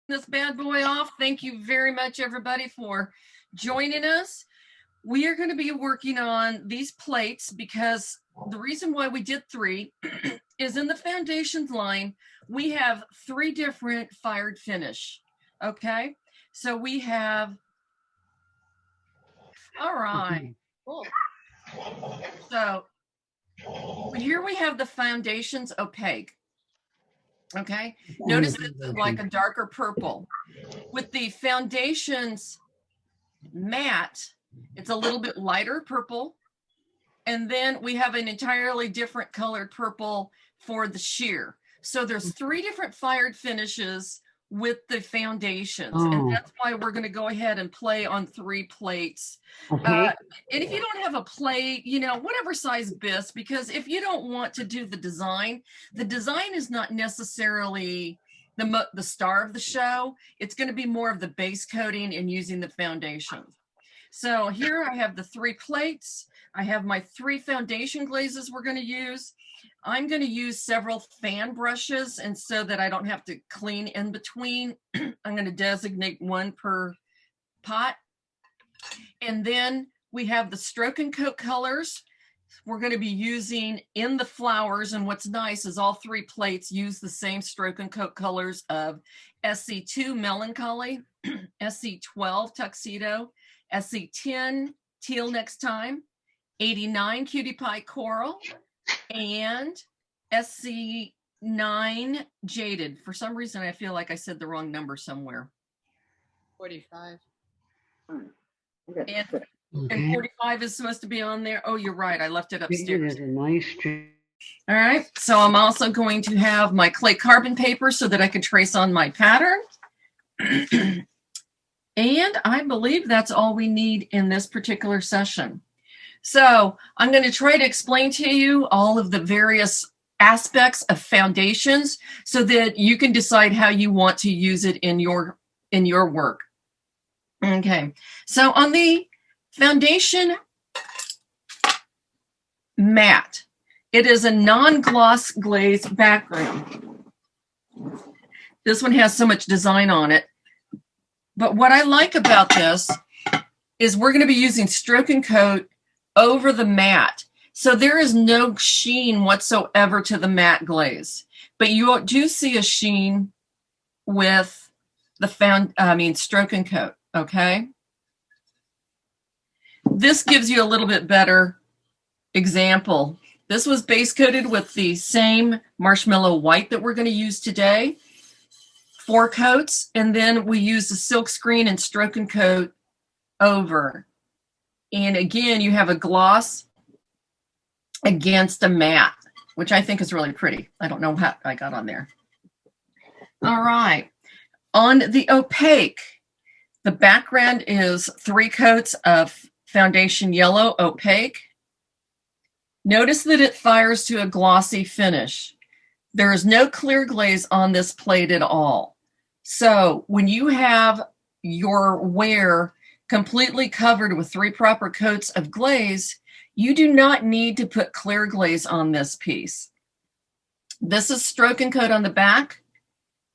This bad boy off. Thank you very much, everybody, for joining us. We are going to be working on these plates because the reason why we did 3 is in the foundations line, we have 3 different fired finish. Okay, so we have, all right, cool. So here we have the Foundations Opaque. Okay, notice it's like a darker purple. With the Foundations Matte, it's a little bit lighter purple. And then we have an entirely different colored purple for the sheer. So there's 3 different fired finishes with the foundations. And that's why we're going to go ahead and play on 3 plates. Okay. And if you don't have a plate, whatever size bisque, because if you don't want to do the design is not necessarily the star of the show. It's going to be more of the base coating and using the foundation. So here I have the 3 plates. I have my 3 foundation glazes we're going to use. I'm going to use several fan brushes, and so that I don't have to clean in between, I'm going to designate 1 per pot. And then we have the stroke and coat colors we're going to be using in the flowers. And what's nice is all 3 plates use the same stroke and coat colors of SC2 Melancholy, SC12 Tuxedo, SC10 Teal Next Time, 89 Cutie Pie Coral, and SC9 Jaded. For some reason, I feel like I said the wrong number somewhere. 45. And 45 is supposed to be on there. Oh, you're right. I left it upstairs. It is a nice All right. So I'm also going to have my clay carbon paper so that I can trace on my pattern. And I believe that's all we need in this particular session. So I'm going to try to explain to you all of the various aspects of foundations so that you can decide how you want to use it in your work. Okay. So on the foundation matte, it is a non-gloss glaze background. This one has so much design on it. But what I like about this is we're going to be using stroke and coat over the matte. So there is no sheen whatsoever to the matte glaze. But you do see a sheen with the stroke and coat, okay? This gives you a little bit better example. This was base coated with the same Marshmallow white that we're going to use today. 4 coats, and then we use the silk screen and stroke and coat over. And again, you have a gloss against a matte, which I think is really pretty. I don't know how I got on there. All right. On the opaque, the background is 3 coats of foundation yellow opaque. Notice that it fires to a glossy finish. There is no clear glaze on this plate at all. So when you have your wear completely covered with 3 proper coats of glaze, you do not need to put clear glaze on this piece. This is stroke and coat on the back.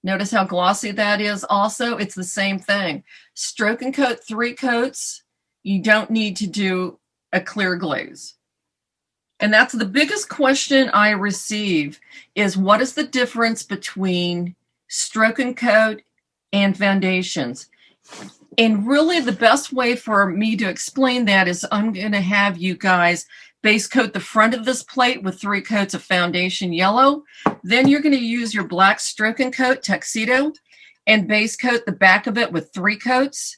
Notice how glossy that is also. It's the same thing. Stroke and coat 3 coats. You don't need to do a clear glaze. And that's the biggest question I receive is what is the difference between stroke and coat and foundations? And really the best way for me to explain that is I'm going to have you guys base coat the front of this plate with 3 coats of foundation yellow. Then you're going to use your black stroke and coat tuxedo and base coat the back of it with 3 coats.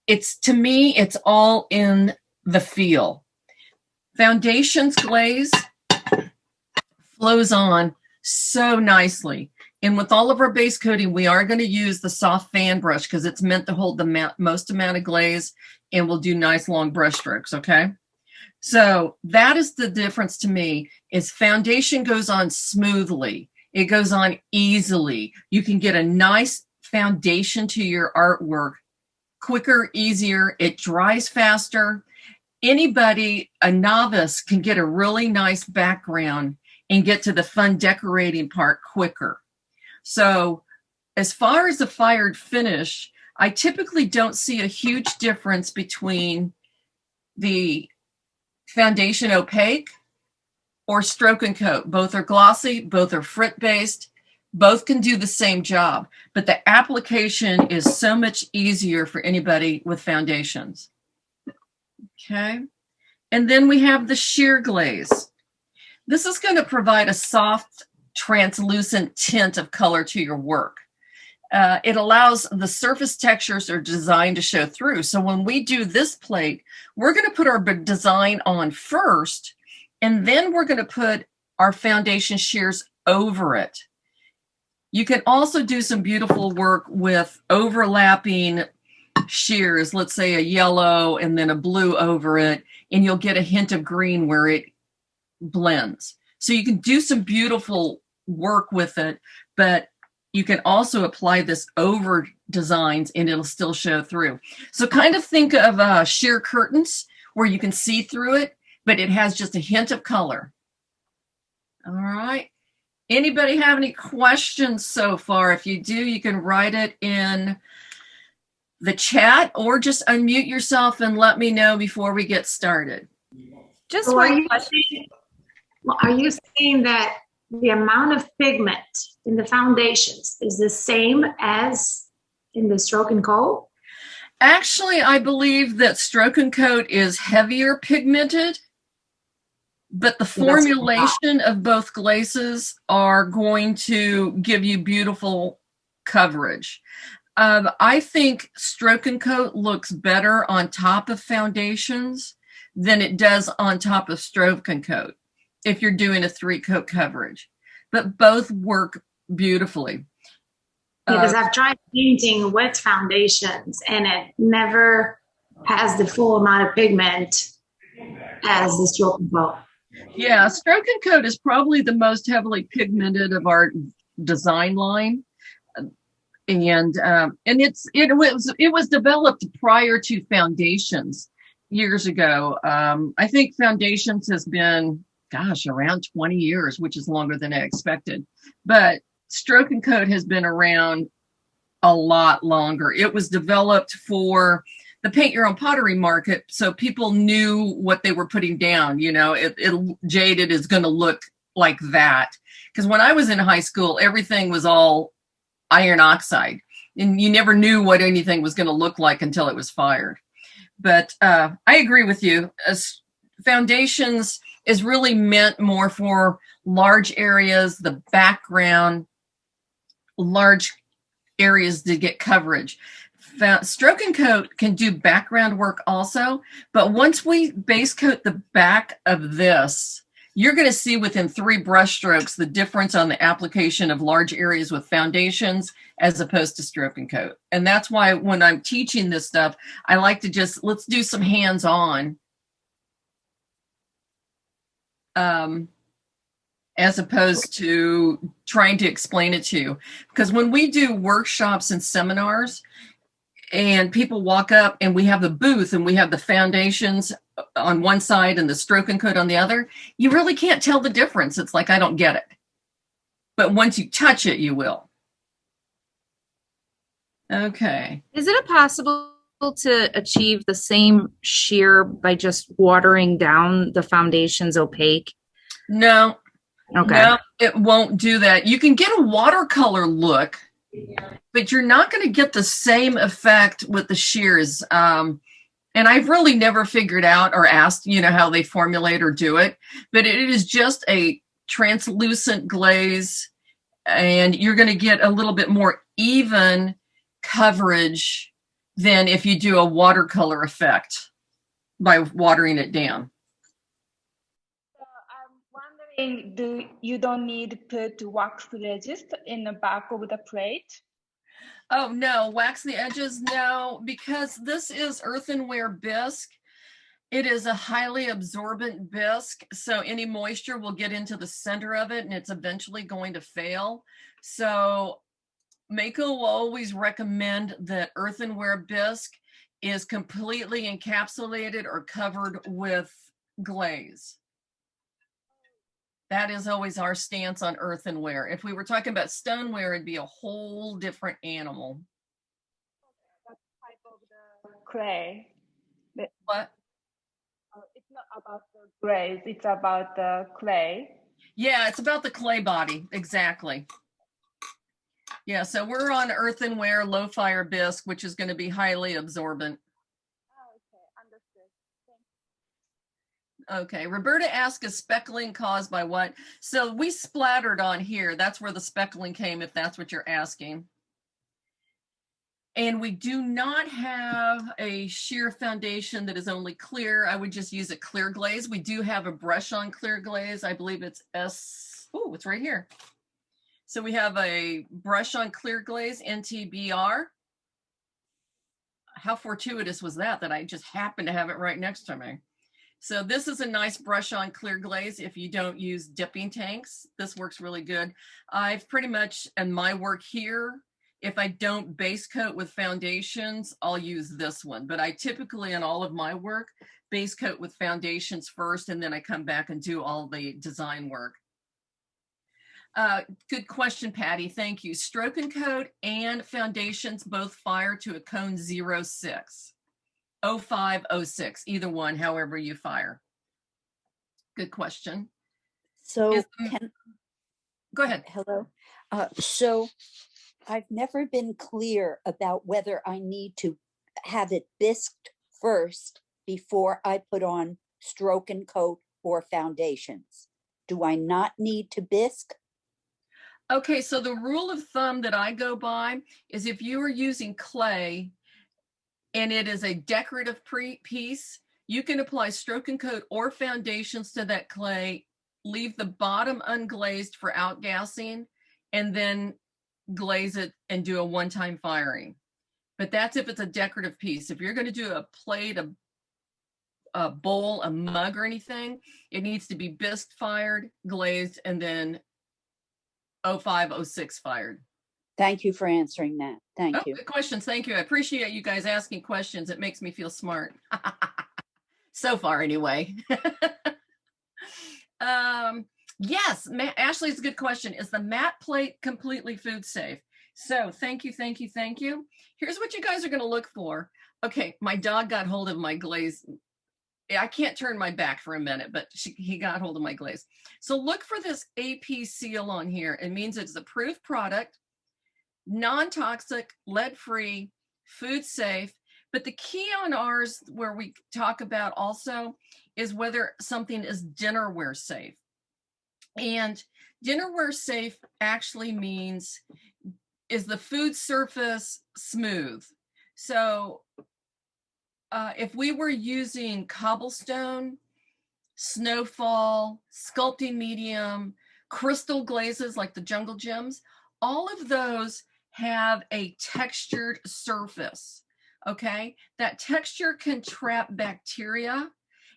To me, it's all in the feel. Foundations glaze flows on so nicely. And with all of our base coating, we are going to use the soft fan brush because it's meant to hold the most amount of glaze, and we'll do nice long brush strokes, okay? So that is the difference to me, is foundation goes on smoothly. It goes on easily. You can get a nice foundation to your artwork quicker, easier. It dries faster. Anybody, a novice, can get a really nice background and get to the fun decorating part quicker. So as far as the fired finish, I typically don't see a huge difference between the Foundation Opaque or Stroke and Coat. Both are glossy, both are frit-based, both can do the same job, but the application is so much easier for anybody with foundations. Okay, and then we have the sheer glaze. This is going to provide a soft, translucent tint of color to your work. It allows the surface textures are designed to show through. So when we do this plate, we're going to put our design on first, and then we're going to put our foundation shears over it. You can also do some beautiful work with overlapping shears, let's say a yellow and then a blue over it, and you'll get a hint of green where it blends. So you can do some beautiful work with it, but you can also apply this over designs and it'll still show through. So kind of think of sheer curtains where you can see through it, but it has just a hint of color. All right. Anybody have any questions so far? If you do, you can write it in the chat or just unmute yourself and let me know before we get started. Just one question. Are you saying that the amount of pigment in the foundations is the same as in the Stroke and Coat? Actually, I believe that Stroke and Coat is heavier pigmented, but the formulation of both glazes are going to give you beautiful coverage. I think Stroke and Coat looks better on top of foundations than it does on top of Stroke and Coat if you're doing a 3-coat coverage, but both work beautifully. Because I've tried painting with foundations and it never has the full amount of pigment as the Stroke and Coat. Yeah, Stroke and Coat is probably the most heavily pigmented of our design line. And it was developed prior to foundations years ago. I think foundations has been, around 20 years, which is longer than I expected. But Stroke and Coat has been around a lot longer. It was developed for the paint your own pottery market, so people knew what they were putting down. You know, it jaded is going to look like that. Because when I was in high school, everything was all iron oxide, and you never knew what anything was going to look like until it was fired. But I agree with you. Foundations is really meant more for large areas, the background, large areas to get coverage. Stroke and Coat can do background work also, but once we base coat the back of this, you're going to see within 3 brush strokes the difference on the application of large areas with foundations as opposed to Stroke and Coat. And that's why when I'm teaching this stuff, I like to let's do some hands-on as opposed to trying to explain it to you. Because when we do workshops and seminars and people walk up and we have the booth and we have the foundations on one side and the Stroke and Coat on the other, you really can't tell the difference. It's like, I don't get it. But once you touch it, you will. Okay. Is it possible to achieve the same sheer by just watering down the foundation's opaque? No. Okay. No, it won't do that. You can get a watercolor look, but you're not going to get the same effect with the shears. And I've really never figured out or asked, how they formulate or do it, but it is just a translucent glaze, and you're going to get a little bit more even coverage than if you do a watercolor effect by watering it down. So I'm wondering, you don't need to put wax resist in the back of the plate? Oh, no, wax the edges? No, because this is earthenware bisque. It is a highly absorbent bisque, so any moisture will get into the center of it and it's eventually going to fail. So Mayco will always recommend that earthenware bisque is completely encapsulated or covered with glaze. That is always our stance on earthenware. If we were talking about stoneware, it'd be a whole different animal. That type of the clay. What? It's not about the glaze, it's about the clay. Yeah, it's about the clay body. Exactly. Yeah, so we're on earthenware, low fire bisque, which is going to be highly absorbent. Oh, okay, understood. Thank Okay, Roberta asked, is speckling caused by what? So we splattered on here. That's where the speckling came, if that's what you're asking. And we do not have a sheer foundation that is only clear. I would just use a clear glaze. We do have a brush on clear glaze. I believe it's it's right here. So we have a brush on clear glaze, NTBR. How fortuitous was that I just happened to have it right next to me. So this is a nice brush on clear glaze if you don't use dipping tanks. This works really good. I've pretty much, in my work here, if I don't base coat with foundations, I'll use this one. But I typically, in all of my work, base coat with foundations first, and then I come back and do all the design work. Good question, Patty. Thank you. Stroke and coat and foundations both fire to a cone 06. 05, 06, either one, however you fire. Good question. So go ahead. Hello. So I've never been clear about whether I need to have it bisqued first before I put on stroke and coat or foundations. Do I not need to bisque? Okay, so the rule of thumb that I go by is if you are using clay and it is a decorative piece, you can apply stroke and coat or foundations to that clay, leave the bottom unglazed for outgassing, and then glaze it and do a one-time firing. But that's if it's a decorative piece. If you're going to do a plate, a bowl, a mug, or anything, it needs to be bisque fired, glazed, and then 05, 06 fired. Thank you for answering that. Thank you. Good questions. Thank you. I appreciate you guys asking questions. It makes me feel smart. So far, anyway. Yes, Ashley's a good question. Is the matte plate completely food safe? So thank you. Here's what you guys are going to look for. Okay, my dog got hold of my glaze. I can't turn my back for a minute, but he got hold of my glaze. So look for this AP seal on here. It means it's a approved product, non-toxic, lead-free, food safe. But the key on ours, where we talk about also, is whether something is dinnerware safe. And dinnerware safe actually means, is the food surface smooth? So if we were using cobblestone, snowfall, sculpting medium, crystal glazes like the Jungle Gems, all of those have a textured surface, okay? That texture can trap bacteria.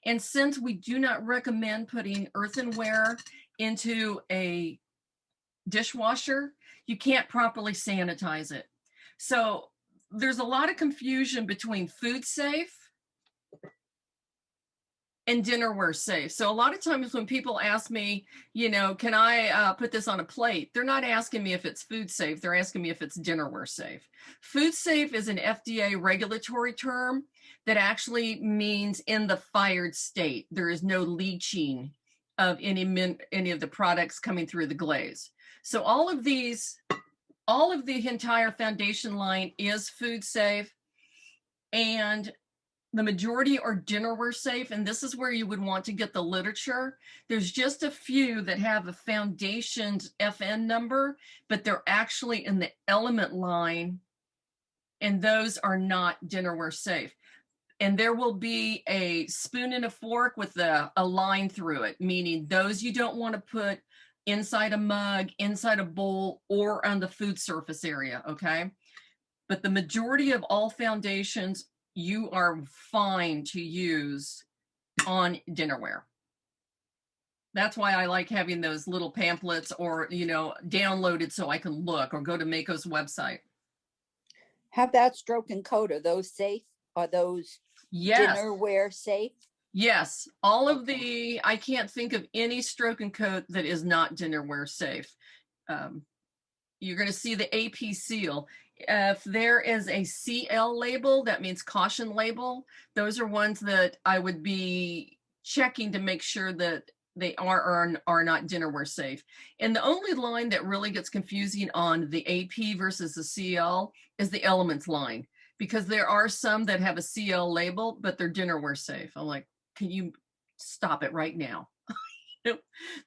And since we do not recommend putting earthenware into a dishwasher, you can't properly sanitize it. So there's a lot of confusion between food safe and dinnerware safe. So a lot of times when people ask me, can I put this on a plate? They're not asking me if it's food safe. They're asking me if it's dinnerware safe. Food safe is an FDA regulatory term that actually means in the fired state. There is no leaching of any of the products coming through the glaze. So all of the entire foundation line is food safe, and the majority are dinnerware safe, and this is where you would want to get the literature. There's just a few that have a foundation's FN number, but they're actually in the element line, and those are not dinnerware safe. And there will be a spoon and a fork with a line through it, meaning those you don't want to put inside a mug, inside a bowl, or on the food surface area, okay? But the majority of all foundations you are fine to use on dinnerware. That's why I like having those little pamphlets or, downloaded so I can look, or go to Mayco's website. How about stroke and coat? Are those safe? Are those dinnerware safe? Yes, all of the, I can't think of any stroke and coat that is not dinnerware safe. You're going to see the AP seal. If there is a CL label, that means caution label. Those are ones that I would be checking to make sure that they are not dinnerware safe. And the only line that really gets confusing on the AP versus the CL is the elements line, because there are some that have a CL label, but they're dinnerware safe. I'm like, can you stop it right now?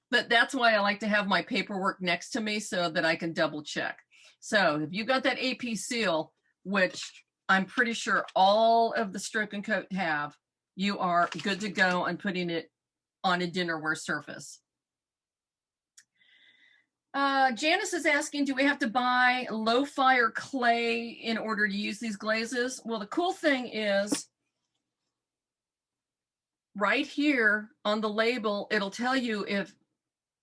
But that's why I like to have my paperwork next to me so that I can double check. So if you got that AP seal, which I'm pretty sure all of the stroke and coat have, you are good to go on putting it on a dinnerware surface. Janice is asking, do we have to buy low fire clay in order to use these glazes? Well, the cool thing is, right here on the label, it'll tell you if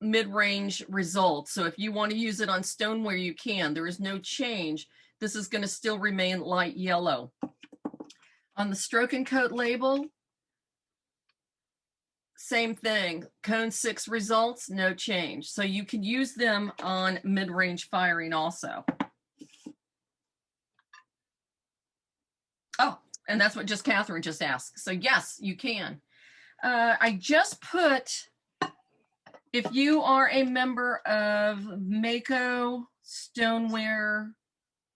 mid-range results. So if you want to use it on stoneware, you can. There is no change. This is going to still remain light yellow. On the stroke and coat label, same thing. Cone 6 results, no change. So you can use them on mid-range firing also. Oh, and that's what just Catherine just asked. So yes, you can. I just put, if you are a member of Mayco Stoneware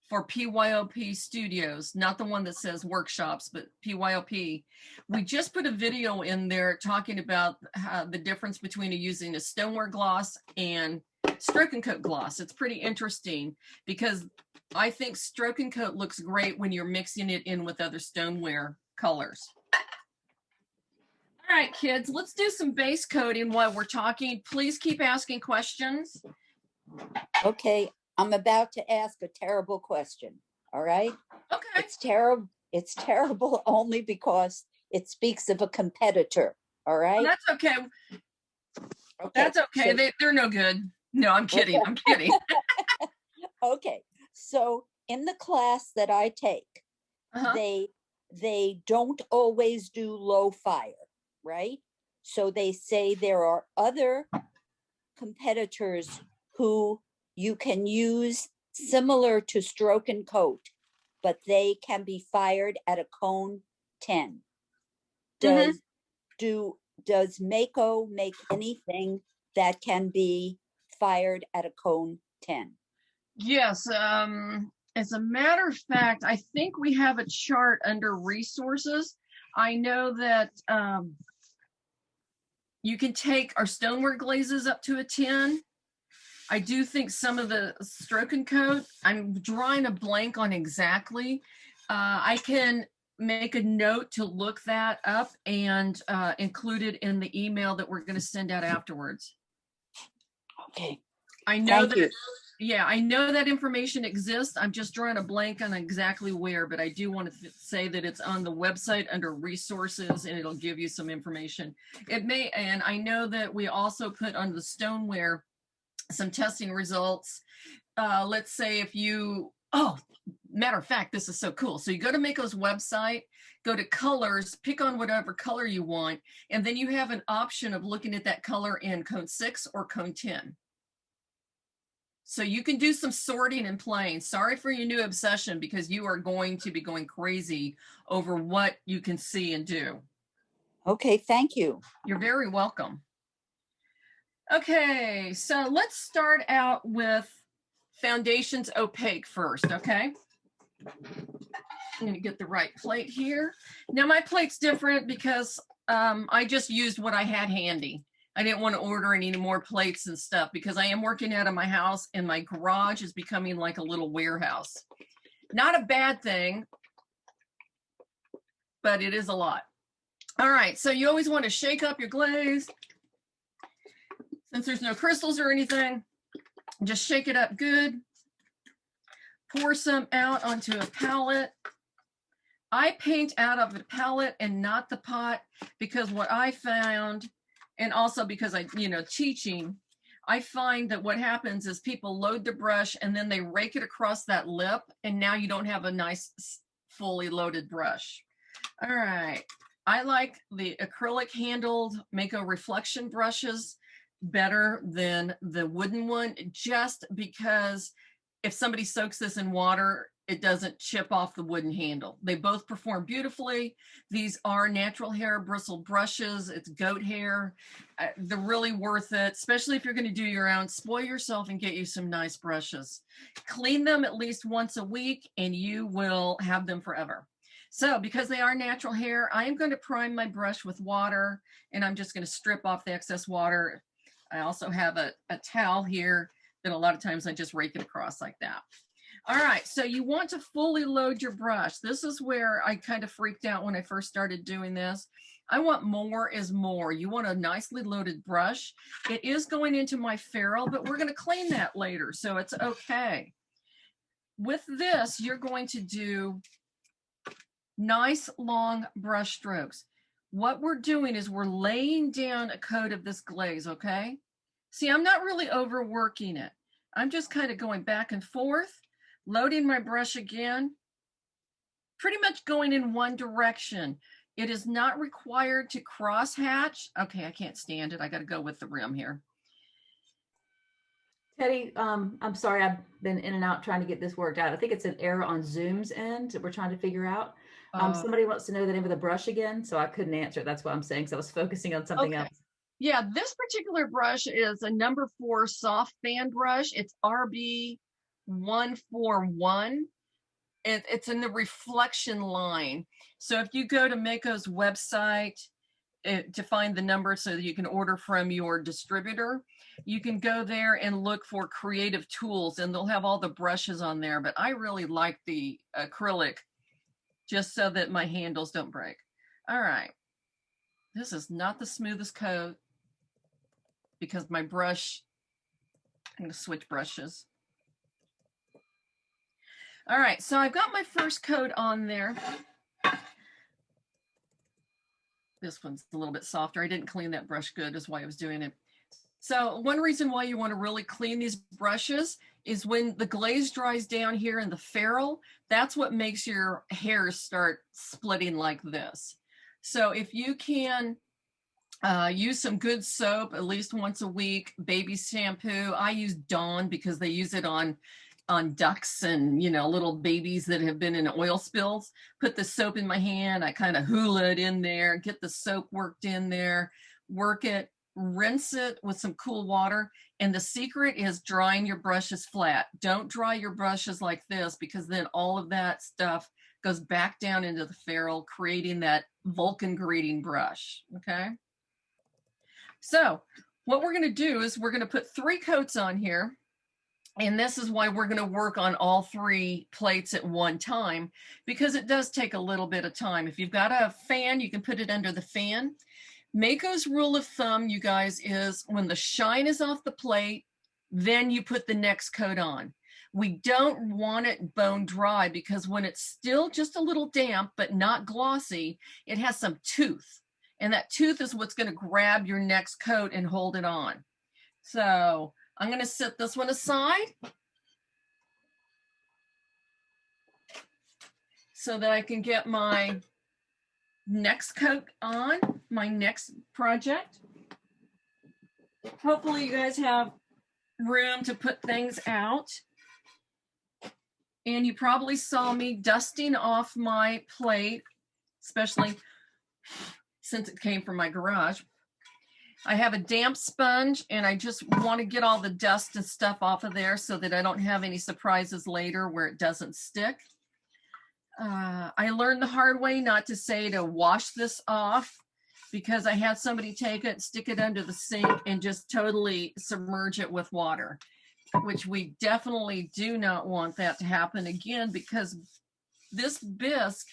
for PYOP Studios, not the one that says workshops, but PYOP, we just put a video in there talking about the difference between using a stoneware gloss and stroke and coat gloss. It's pretty interesting because I think stroke and coat looks great when you're mixing it in with other stoneware colors. All right, kids, let's do some base coating while we're talking. Please keep asking questions. Okay, I'm about to ask a terrible question. All right. Okay. It's terrible. It's terrible only because it speaks of a competitor. All right. Well, that's okay. Okay. That's okay. So, They're no good. No, I'm kidding. Okay. I'm kidding. Okay. So in the class that I take, they don't always do low fire, right? So they say there are other competitors who you can use similar to stroke and coat, but they can be fired at a cone 10. Does Mayco make anything that can be fired at a cone 10? Yes. As a matter of fact, I think we have a chart under resources. I know that you can take our stoneware glazes up to a 10. I do think some of the stroke and coat, I'm drawing a blank on exactly. I can make a note to look that up and include it in the email that we're going to send out afterwards. Okay. I know Thank you. Yeah, I know that information exists. I'm just drawing a blank on exactly where, but I do want to say that it's on the website under resources and it'll give you some information. It may, and I know that we also put on the stoneware some testing results. Let's say if you, matter of fact, this is so cool. So you go to Mayco's website, go to colors, pick on whatever color you want, and then you have an option of looking at that color in cone 6 or cone 10. So you can do some sorting and playing. Sorry for your new obsession because you are going to be going crazy over what you can see and do. Okay, thank you. You're very welcome. Okay, so let's start out with Foundations Opaque first, okay? I'm going to get the right plate here. Now my plate's different because I just used what I had handy. I didn't want to order any more plates and stuff because I am working out of my house and my garage is becoming like a little warehouse. Not a bad thing, but it is a lot. All right, so you always want to shake up your glaze. Since there's no crystals or anything, just shake it up good. Pour some out onto a palette. I paint out of the palette and not the pot because what I found, and also because I, teaching, I find that what happens is people load the brush and then they rake it across that lip and now you don't have a nice fully loaded brush. All right. I like the acrylic handled Mayco reflection brushes better than the wooden one, just because if somebody soaks this in water, it doesn't chip off the wooden handle. They both perform beautifully. These are natural hair bristle brushes. It's goat hair. They're really worth it, especially if you're going to do your own. Spoil yourself and get you some nice brushes. Clean them at least once a week and you will have them forever. So because they are natural hair, I am going to prime my brush with water, and I'm just going to strip off the excess water. I also have a towel here that a lot of times I just rake it across like that. All right, so you want to fully load your brush. This is where I kind of freaked out when I first started doing this. I want more is more. You want a nicely loaded brush. It is going into my ferrule, but we're going to clean that later, so it's okay. With this, you're going to do nice long brush strokes. What we're doing is we're laying down a coat of this glaze, okay? See, I'm not really overworking it. I'm just kind of going back and forth, loading my brush again, pretty much going in one direction. It is not required to cross hatch. Okay, I can't stand it. I got to go with the rim here. Teddy, I'm sorry, I've been in and out trying to get this worked out. I think it's an error on Zoom's end that we're trying to figure out. Somebody wants to know the name of the brush again, so I couldn't answer. That's what I'm saying, because I was focusing on something else. Yeah, this particular brush is a number 4 soft fan brush. It's RB141. It's in the reflection line. So if you go to Mayco's website to find the number so that you can order from your distributor, you can go there and look for creative tools, and they'll have all the brushes on there. But I really like the acrylic just so that my handles don't break. All right. This is not the smoothest coat because my brush, I'm going to switch brushes. All right, so I've got my first coat on there. This one's a little bit softer. I didn't clean that brush good, is why I was doing it. So one reason why you want to really clean these brushes is when the glaze dries down here in the ferrule, that's what makes your hairs start splitting like this. So if you can use some good soap at least once a week, baby shampoo. I use Dawn because they use it on ducks and, you know, little babies that have been in oil spills. Put the soap in my hand. I kind of hula it in there, get the soap worked in there, work it, rinse it with some cool water. And the secret is drying your brushes flat. Don't dry your brushes like this, because then all of that stuff goes back down into the ferrule, creating that Vulcan grating brush, okay? So what we're going to do is we're going to put 3 coats on here. And this is why we're going to work on all 3 plates at one time, because it does take a little bit of time. If you've got a fan, you can put it under the fan. Mayco's rule of thumb, you guys, is when the shine is off the plate, then you put the next coat on. We don't want it bone dry, because when it's still just a little damp but not glossy, it has some tooth. And that tooth is what's going to grab your next coat and hold it on. So I'm going to set this one aside so that I can get my next coat on, my next project. Hopefully you guys have room to put things out. And you probably saw me dusting off my plate, especially since it came from my garage. I have a damp sponge, and I just want to get all the dust and stuff off of there so that I don't have any surprises later where it doesn't stick. I learned the hard way not to say to wash this off, because I had somebody take it, stick it under the sink, and just totally submerge it with water, which we definitely do not want that to happen again, because this bisque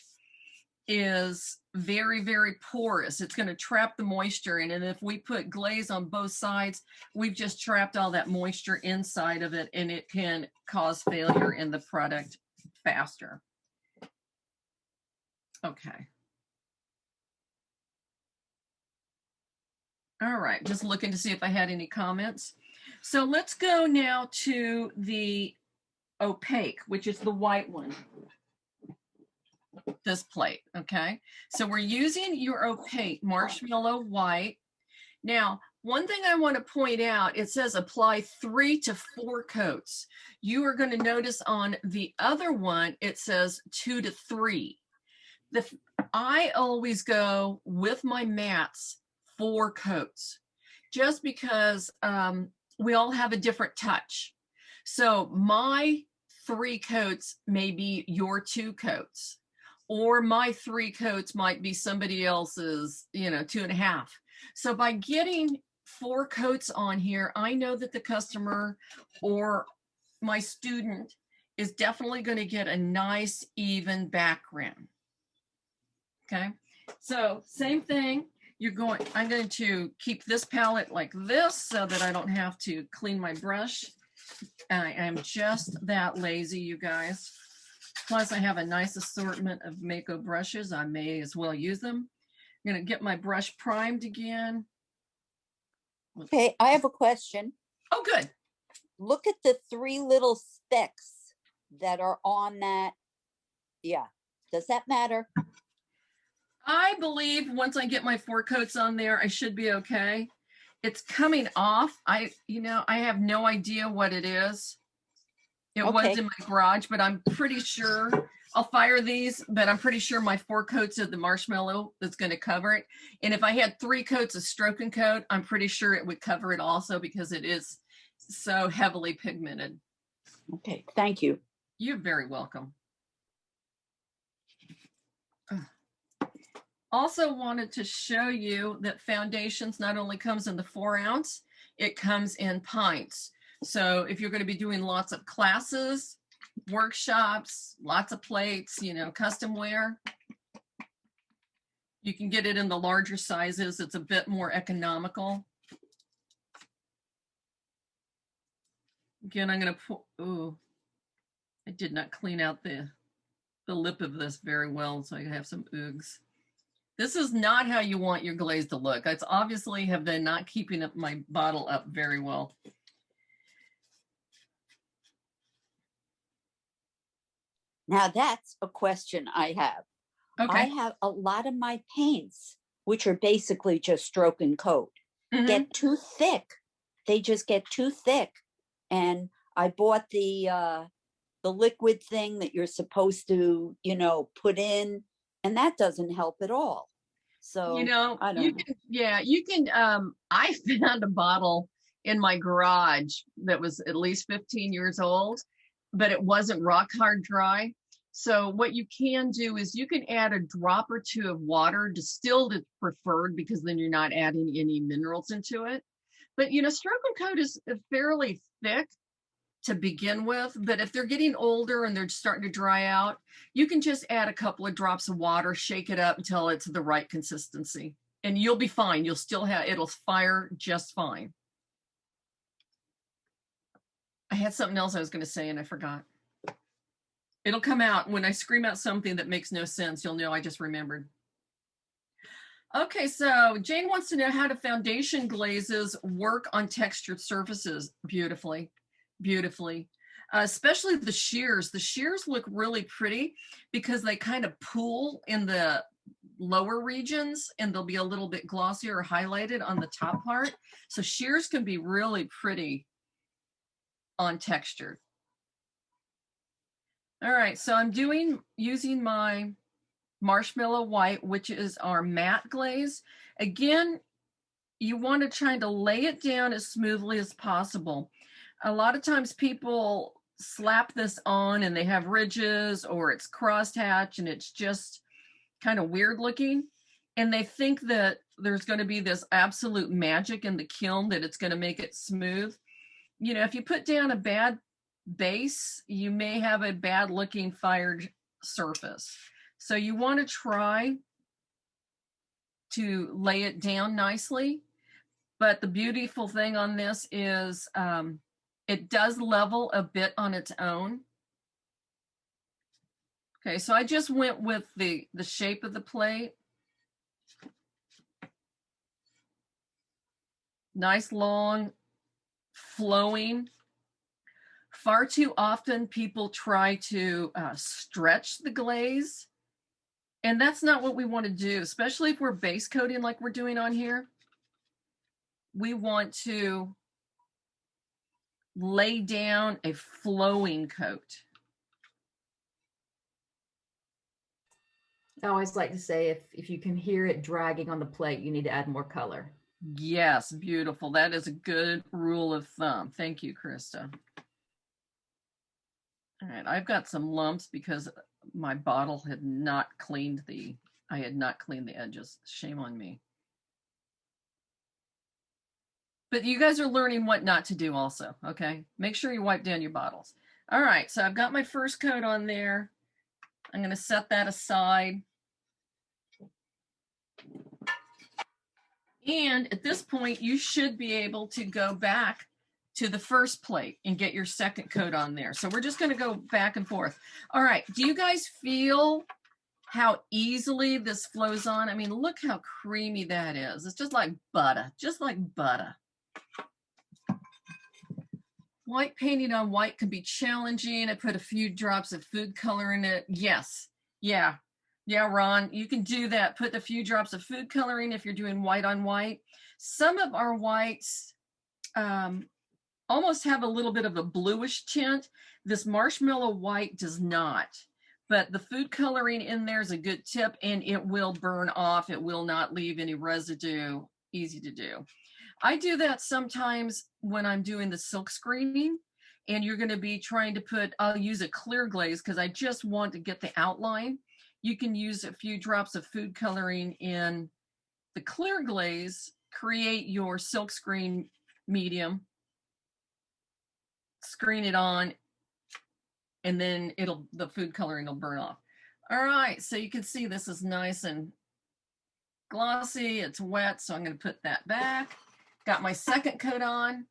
is very, very porous. It's going to trap the moisture in, and if we put glaze on both sides, we've just trapped all that moisture inside of it, and it can cause failure in the product faster. Okay. All right, just looking to see if I had any comments. So let's go now to the Opaque, which is the white one. this plate, okay? So we're using your opaque Marshmallow White. Now, one thing I want to point out, it says apply 3 to 4 coats. You are going to notice on the other one, it says 2 to 3. I always go with my mats 4 coats, just because we all have a different touch. So my 3 coats may be your 2 coats, or my 3 coats might be somebody else's, 2.5. So by getting 4 coats on here, I know that the customer or my student is definitely going to get a nice even background. Okay, so same thing. I'm going to keep this palette like this so that I don't have to clean my brush. I am just that lazy, you guys. Plus, I have a nice assortment of Mayco brushes. I may as well use them. I'm going to get my brush primed again. Okay, I have a question. Oh, good. Look at the 3 little specks that are on that. Yeah, does that matter? I believe once I get my 4 coats on there, I should be okay. It's coming off. I have no idea what it is. It was in my garage, but I'm pretty sure I'll fire these, but I'm pretty sure my 4 coats of the Marshmallow is going to cover it. And if I had 3 coats of Stroke and Coat, I'm pretty sure it would cover it also, because it is so heavily pigmented. Okay, thank you. You're very welcome. Also wanted to show you that Foundations not only comes in the 4 ounce, it comes in pints. So if you're going to be doing lots of classes, workshops, lots of plates, custom wear, you can get it in the larger sizes. It's a bit more economical. Again, I'm going to put, I did not clean out the lip of this very well, so I have some oogs. This is not how you want your glaze to look. It's obviously have been not keeping up my bottle up very well. Now that's a question I have. Okay. I have a lot of my paints, which are basically just Stroke and Coat, get too thick. They just get too thick. And I bought the liquid thing that you're supposed to, put in, and that doesn't help at all. So I don't know. You can. I found a bottle in my garage that was at least 15 years old, but it wasn't rock hard dry. So what you can do is you can add a drop or 2 of water. Distilled is preferred, because then you're not adding any minerals into it. But Stroke and Coat is fairly thick to begin with, but if they're getting older and they're starting to dry out, you can just add a couple of drops of water, shake it up until it's the right consistency, and you'll be fine. You'll still it'll fire just fine. I had something else I was going to say and I forgot. It'll come out when I scream out something that makes no sense. You'll know I just remembered. Okay, so Jane wants to know how do foundation glazes work on textured surfaces beautifully. Especially the shears. The shears look really pretty because they kind of pool in the lower regions, and they'll be a little bit glossier or highlighted on the top part. So shears can be really pretty on texture. All right, so I'm using my Marshmallow White, which is our matte glaze. Again, you want to try to lay it down as smoothly as possible. A lot of times people slap this on and they have ridges, or it's crosshatch and it's just kind of weird looking. And they think that there's going to be this absolute magic in the kiln that it's going to make it smooth. If you put down a bad base, you may have a bad looking fired surface. So you want to try to lay it down nicely. But the beautiful thing on this is it does level a bit on its own. Okay, so I just went with the shape of the plate. Nice, long, flowing. Far too often people try to stretch the glaze And that's not what we want to do, especially if we're base coating like we're doing on here. We want to lay down a flowing coat. I always like to say if you can hear it dragging on the plate, you need to add more color. Yes, beautiful. That is a good rule of thumb. Thank you, Krista. All right, I've got some lumps because my bottle had not cleaned I had not cleaned the edges. Shame on me. But you guys are learning what not to do also, okay? Make sure you wipe down your bottles. All right, so I've got my first coat on there. I'm going to set that aside. And at this point, you should be able to go back to the first plate and get your second coat on there. So we're just going to go back and forth. All right, do you guys feel how easily this flows on? I mean, look how creamy that is. It's just like butter, just like butter. White painting on white can be challenging. I put a few drops of food color in it. Yes. Yeah, Ron, you can do that. Put a few drops of food coloring if you're doing white on white. Some of our whites almost have a little bit of a bluish tint. This marshmallow white does not. But the food coloring in there is a good tip, and it will burn off. It will not leave any residue. Easy to do. I do that sometimes when I'm doing the silk screening, and you're going to be trying to put, I'll use a clear glaze because I just want to get the outline. You can use a few drops of food coloring in the clear glaze, create your silk screen medium, screen it on, and then the food coloring will burn off. All right, so you can see this is nice and glossy. It's wet, so I'm going to put that back. Got my second coat on.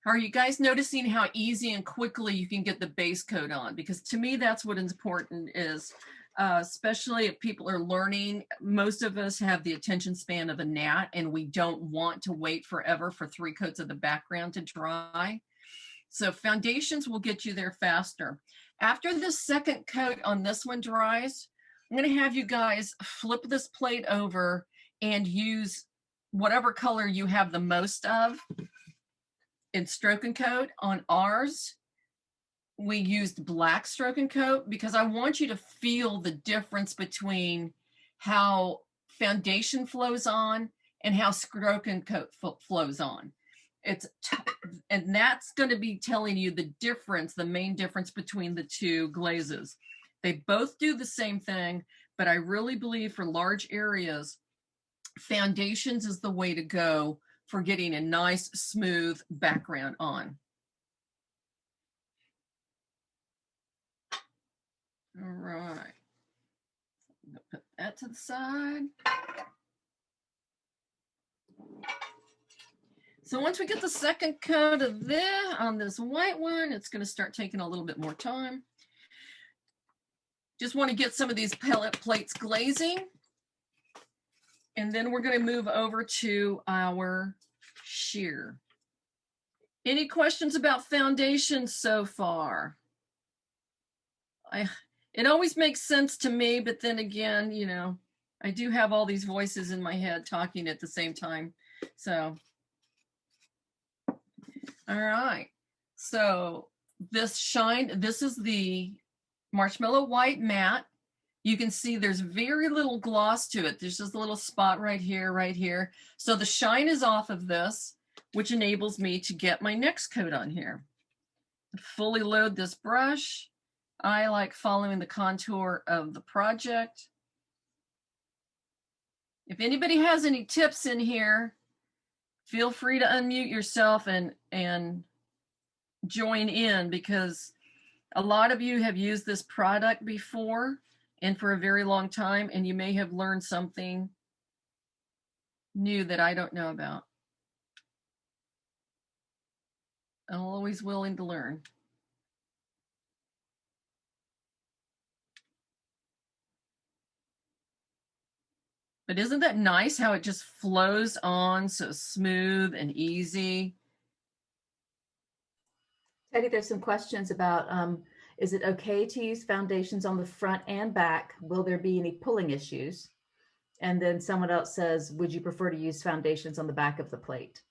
Are you guys noticing how easy and quickly you can get the base coat on? Because to me, that's what is important is, especially if people are learning. Most of us have the attention span of a gnat, and we don't want to wait forever for 3 coats of the background to dry. So foundations will get you there faster. After the second coat on this one dries, I'm going to have you guys flip this plate over and use whatever color you have the most of in stroke and coat. On ours, we used black stroke and coat because I want you to feel the difference between how foundation flows on and how stroke and coat flows on. And that's going to be telling you the difference, the main difference between the two glazes. They both do the same thing, but I really believe for large areas, foundations is the way to go for getting a nice, smooth background on. All right. I'm going to put that to the side. So once we get the second coat of this on this white one, it's going to start taking a little bit more time. Just want to get some of these pellet plates glazing. And then we're going to move over to our sheer. Any questions about foundations so far? It always makes sense to me, but then again, you know, I do have all these voices in my head talking at the same time. So, all right. So this is the Marshmallow White Matte. You can see there's very little gloss to it. There's just a little spot right here, right here. So the shine is off of this, which enables me to get my next coat on here. Fully load this brush. I like following the contour of the project. If anybody has any tips in here, feel free to unmute yourself and join in, because a lot of you have used this product before and for a very long time, and you may have learned something new that I don't know about. I'm always willing to learn. But isn't that nice how it just flows on so smooth and easy? Teddy, there's some questions about Is it okay to use foundations on the front and back? Will there be any pulling issues? And then someone else says, would you prefer to use foundations on the back of the plate?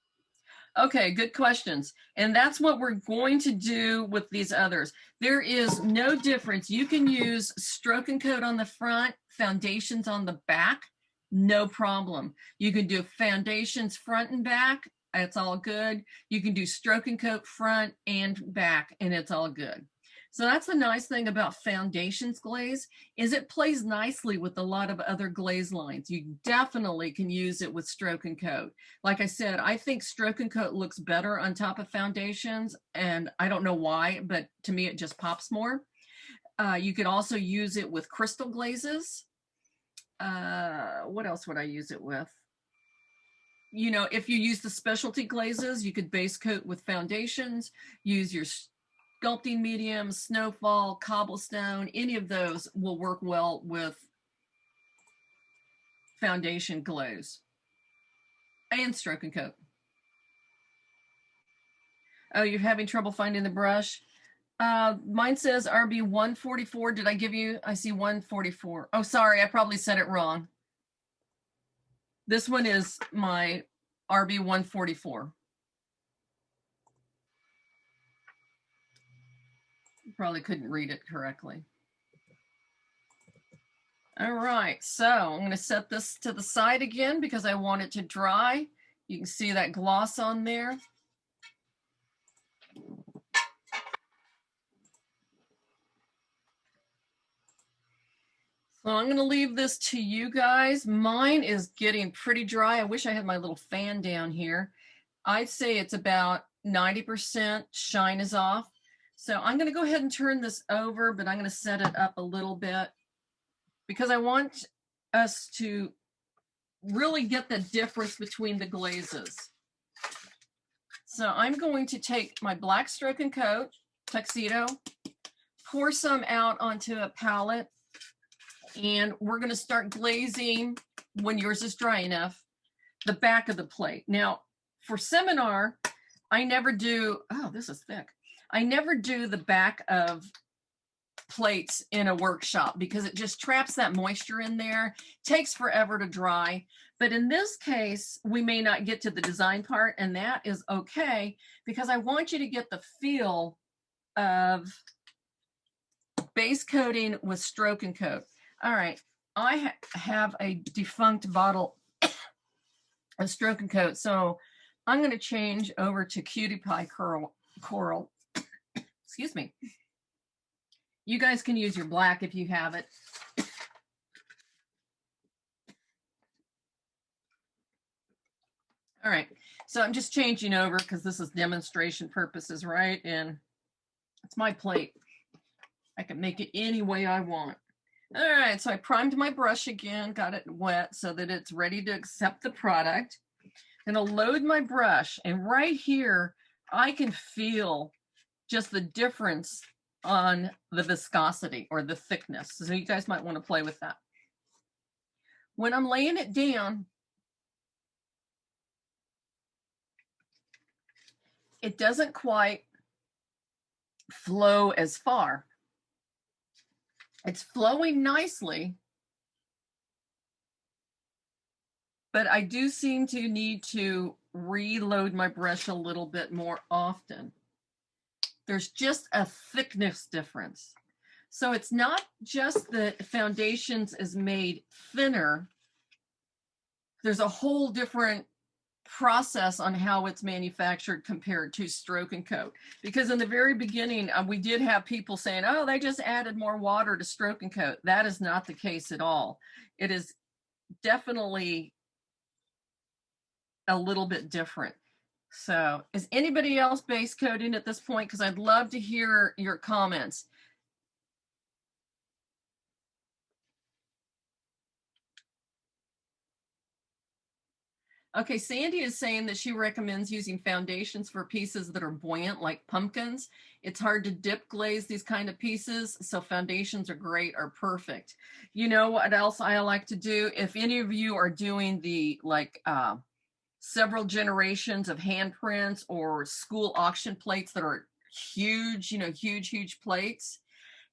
Okay, good questions. And that's what we're going to do with these others. There is no difference. You can use stroke and coat on the front, foundations on the back, no problem. You can do foundations front and back, it's all good. You can do stroke and coat front and back, and it's all good. So that's the nice thing about Foundations Glaze, is it plays nicely with a lot of other glaze lines. You definitely can use it with stroke and coat. Like I said, I think stroke and coat looks better on top of foundations, and I don't know why, but to me it just pops more. You could also use it with crystal glazes. What else would I use it with? You know, if you use the specialty glazes, you could base coat with foundations, use your sculpting medium, snowfall, cobblestone, any of those will work well with foundation glaze and stroke and coat. Oh, you're having trouble finding the brush? Mine says RB 144. Did I give you? I see 144. Oh, sorry, I probably said it wrong. This one is my RB 144. Probably couldn't read it correctly. All right, so I'm going to set this to the side again because I want it to dry. You can see that gloss on there. So I'm going to leave this to you guys. Mine is getting pretty dry. I wish I had my little fan down here. I'd say it's about 90% shine is off. So I'm going to go ahead and turn this over, but I'm going to set it up a little bit because I want us to really get the difference between the glazes. So I'm going to take my black stroke and coat, tuxedo, pour some out onto a palette, and we're going to start glazing, when yours is dry enough, the back of the plate. Now, for seminar, I never do, oh, this is thick. I never do the back of plates in a workshop because it just traps that moisture in there. Takes forever to dry. But in this case, we may not get to the design part, and that is okay because I want you to get the feel of base coating with stroke and coat. All right, I have a defunct bottle of stroke and coat, so I'm going to change over to Cutie Pie Coral. Excuse me. You guys can use your black if you have it. All right, so I'm just changing over because this is demonstration purposes, right? And it's my plate. I can make it any way I want. All right, so I primed my brush again, got it wet so that it's ready to accept the product. I'm gonna load my brush, and right here, I can feel just the difference on the viscosity or the thickness. So you guys might want to play with that. When I'm laying it down, it doesn't quite flow as far. It's flowing nicely, but I do seem to need to reload my brush a little bit more often. There's just a thickness difference. So it's not just that Foundations is made thinner. There's a whole different process on how it's manufactured compared to stroke and coat. Because in the very beginning, we did have people saying, oh, they just added more water to stroke and coat. That is not the case at all. It is definitely a little bit different. So is anybody else base coating at this point? Because I'd love to hear your comments. Okay, Sandy is saying that she recommends using foundations for pieces that are buoyant, like pumpkins. It's hard to dip glaze these kind of pieces, so foundations are great, are perfect. You know what else I like to do? If any of you are doing the several generations of handprints or school auction plates that are huge, you know, huge plates,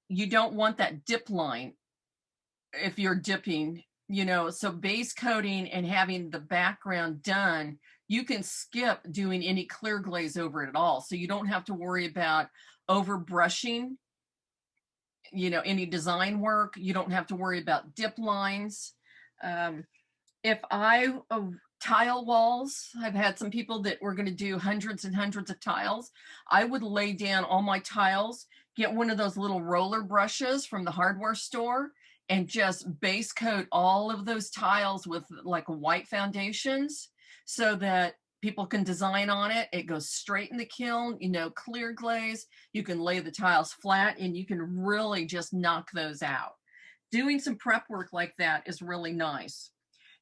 you don't want that dip line if you're dipping, so base coating and having the background done, you can skip doing any clear glaze over it at all. So you don't have to worry about over brushing, any design work. You don't have to worry about dip lines. If I tile walls, I've had some people that were going to do hundreds and hundreds of tiles. I would lay down all my tiles, get one of those little roller brushes from the hardware store, and just base coat all of those tiles with like white foundations so that people can design on it. It goes straight in the kiln, clear glaze. You can lay the tiles flat and you can really just knock those out. Doing some prep work like that is really nice.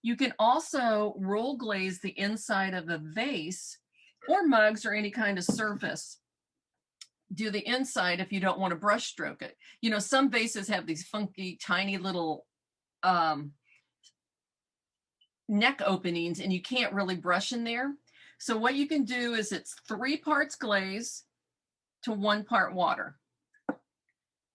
You can also roll glaze the inside of a vase or mugs or any kind of surface. Do the inside if you don't want to brush stroke it. Some vases have these funky, tiny little neck openings and you can't really brush in there. So what you can do is it's 3 parts glaze to 1 part water.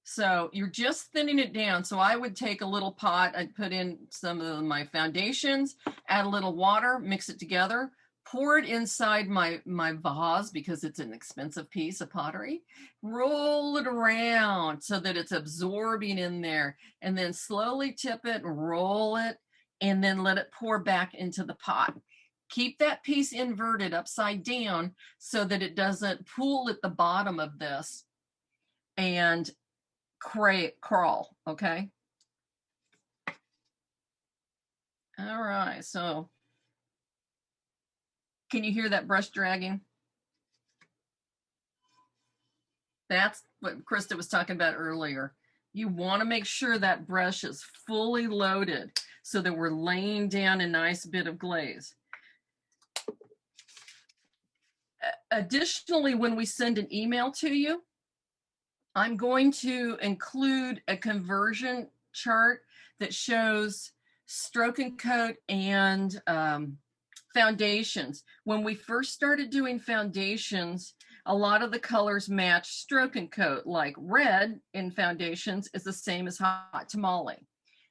So you're just thinning it down. So I would take a little pot, I'd put in some of my foundations, add a little water, mix it together, pour it inside my vase because it's an expensive piece of pottery, roll it around so that it's absorbing in there, and then slowly tip it, roll it, and then let it pour back into the pot. Keep that piece inverted upside down so that it doesn't pool at the bottom of this and crawl, okay? All right, so can you hear that brush dragging? That's what Krista was talking about earlier. You want to make sure that brush is fully loaded so that we're laying down a nice bit of glaze. Additionally, when we send an email to you, I'm going to include a conversion chart that shows stroke and coat and foundations. When we first started doing foundations, a lot of the colors match stroke and coat, like red in foundations is the same as hot tamale.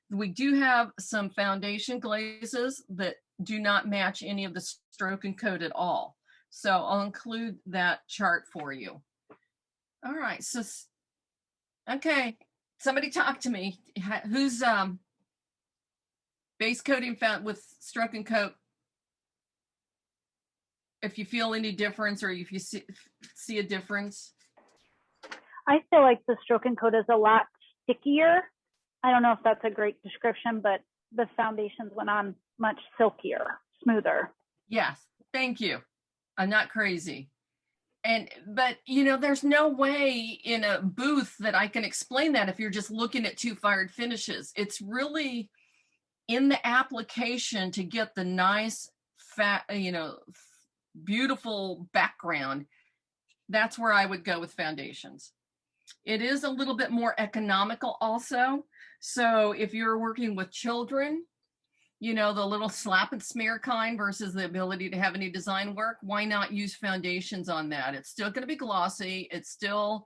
We do have some foundation glazes that do not match any of the stroke and coat at all. So I'll include that chart for you. All right, so, okay, somebody talk to me. Who's base coating with stroke and coat? If you feel any difference or if you see a difference. I feel like the stroke and coat is a lot stickier. I don't know if that's a great description, but the foundations went on much silkier, smoother. Yes, thank you. I'm not crazy. But there's no way in a booth that I can explain that if you're just looking at 2 fired finishes. It's really in the application to get the nice, beautiful background. That's where I would go with foundations. It is a little bit more economical also. So if you're working with children, the little slap and smear kind versus the ability to have any design work, why not use foundations on that? It's still going to be glossy. It's still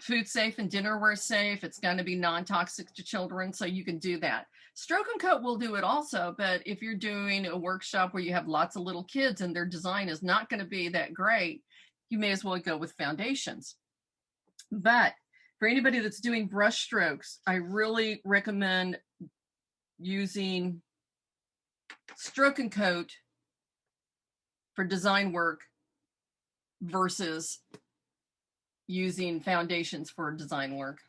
food safe and dinnerware safe. It's going to be non-toxic to children, so you can do that. Stroke and coat will do it also, but if you're doing a workshop where you have lots of little kids and their design is not going to be that great, you may as well go with foundations. But for anybody that's doing brush strokes, I really recommend using stroke and coat for design work versus using foundations for design work.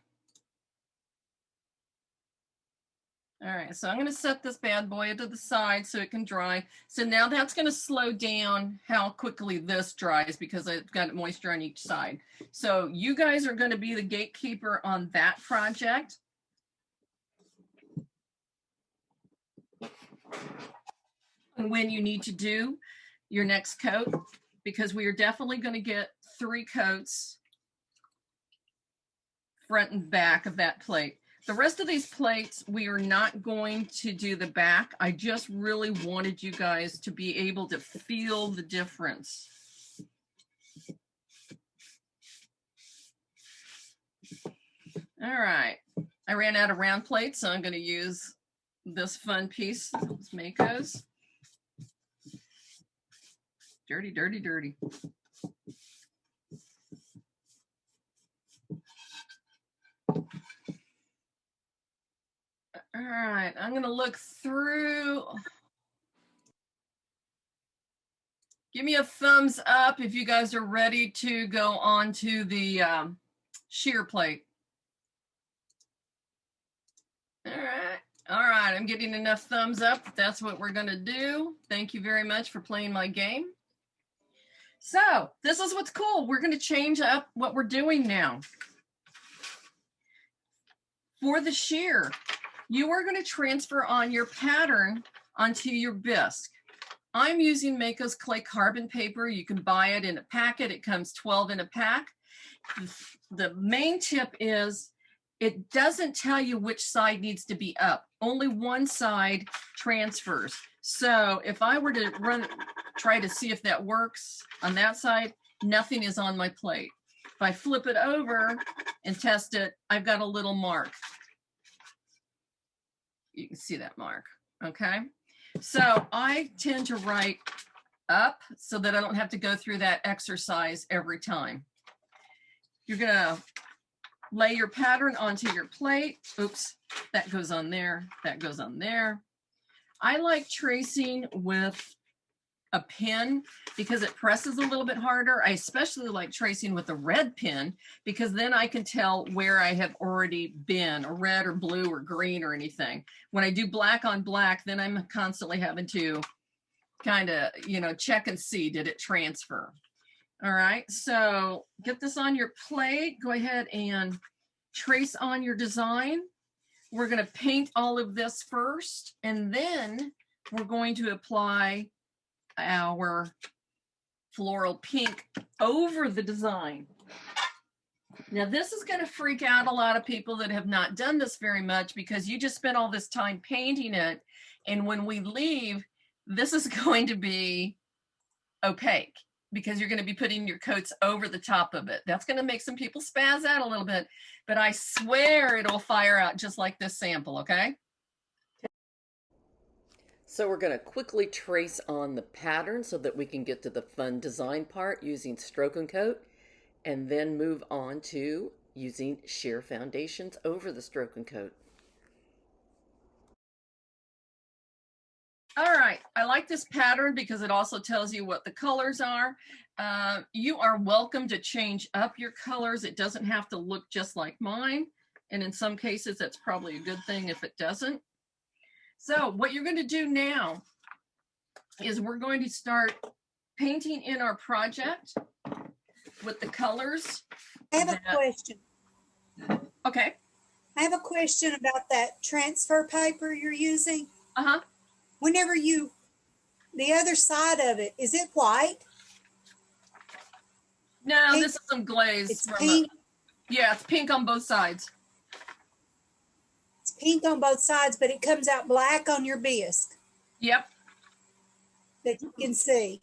All right, so I'm going to set this bad boy to the side so it can dry. So now that's going to slow down how quickly this dries because I've got moisture on each side. So you guys are going to be the gatekeeper on that project. And when you need to do your next coat, because we are definitely going to get 3 coats front and back of that plate. The rest of these plates, we are not going to do the back. I just really wanted you guys to be able to feel the difference. All right. I ran out of round plates, so I'm going to use this fun piece. It's Mayco's. Dirty, dirty, dirty. All right, I'm going to look through. Give me a thumbs up if you guys are ready to go on to the shear plate. All right. All right, I'm getting enough thumbs up. That's what we're going to do. Thank you very much for playing my game. So this is what's cool. We're going to change up what we're doing now. For the shear, you are going to transfer on your pattern onto your bisque. I'm using Mayco's clay carbon paper. You can buy it in a packet. It comes 12 in a pack. The main tip is it doesn't tell you which side needs to be up. Only one side transfers. So if I were to try to see if that works on that side, nothing is on my plate. If I flip it over and test it, I've got a little mark. You can see that mark, okay? So I tend to write up so that I don't have to go through that exercise every time. You're gonna lay your pattern onto your plate. Oops, that goes on there, that goes on there. I like tracing with a pen because it presses a little bit harder. I especially like tracing with a red pen because then I can tell where I have already been, or red or blue or green or anything. When I do black on black, then I'm constantly having to kind of, check and see, did it transfer? All right, so get this on your plate. Go ahead and trace on your design. We're going to paint all of this first, and then we're going to apply our floral pink over the design. Now this is going to freak out a lot of people that have not done this very much because you just spent all this time painting it, and when we leave, this is going to be opaque because you're going to be putting your coats over the top of it. That's going to make some people spaz out a little bit, but I swear it'll fire out just like this sample, okay? So we're going to quickly trace on the pattern so that we can get to the fun design part using stroke and coat, and then move on to using sheer foundations over the stroke and coat. All right, I like this pattern because it also tells you what the colors are. You are welcome to change up your colors. It doesn't have to look just like mine, and in some cases that's probably a good thing if it doesn't. So what you're going to do now is we're going to start painting in our project with the colors. I have a question. Okay. I have a question about that transfer paper you're using. Uh-huh. Whenever the other side of it, is it white? No, this is some glaze. It's pink. Yeah, it's pink on both sides. It's pink on both sides, but it comes out black on your bisque. Yep. That you can see.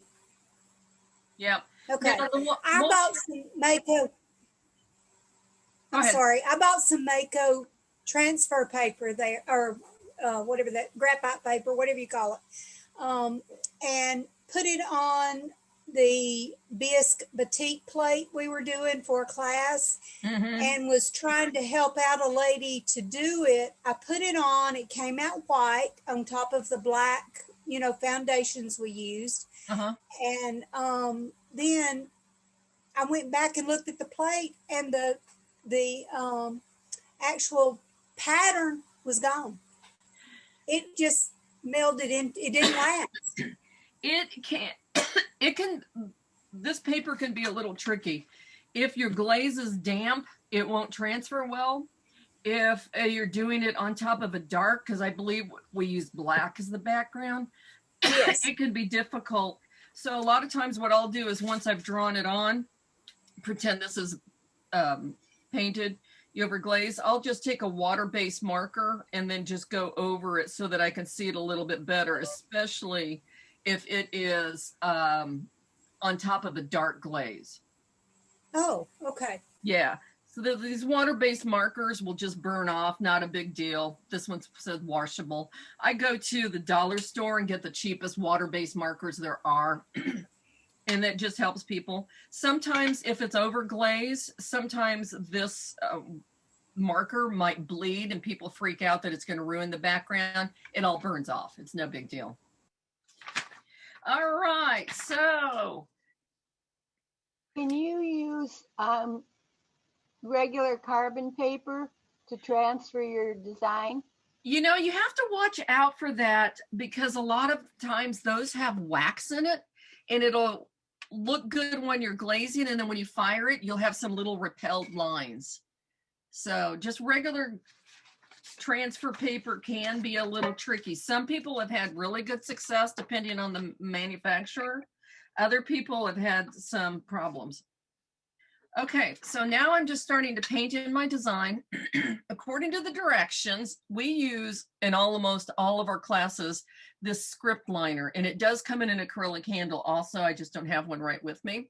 Yep. Okay. I bought some Mayco. I bought some Mayco transfer paper there, or whatever that, graphite paper, whatever you call it, and put it on the bisque batik plate we were doing for a class, and was trying to help out a lady to do it. I put it on, it came out white on top of the black, foundations we used. And then I went back and looked at the plate, and the actual pattern was gone. It just melded in. It didn't last. This paper can be a little tricky. If your glaze is damp, it won't transfer well. If you're doing it on top of a dark, because I believe we use black as the background, yes, it can be difficult. So a lot of times what I'll do is once I've drawn it on, pretend this is painted over glaze, I'll just take a water-based marker and then just go over it so that I can see it a little bit better, especially if it is on top of a dark glaze. Oh, okay. Yeah. So these water-based markers will just burn off, not a big deal. This one says washable. I go to the dollar store and get the cheapest water-based markers there are. And that just helps people. Sometimes if it's over glaze, sometimes this marker might bleed and people freak out that it's going to ruin the background. It all burns off. It's no big deal. All right, so. Can you use regular carbon paper to transfer your design? You know, you have to watch out for that because a lot of times those have wax in it and it'll look good when you're glazing, and then when you fire it, you'll have some little repelled lines. So just regular transfer paper can be a little tricky. Some people have had really good success depending on the manufacturer. Other people have had some problems. Okay, so now I'm just starting to paint in my design. According to the directions, we use in almost all of our classes this script liner, and it does come in an acrylic handle also. I just don't have one right with me.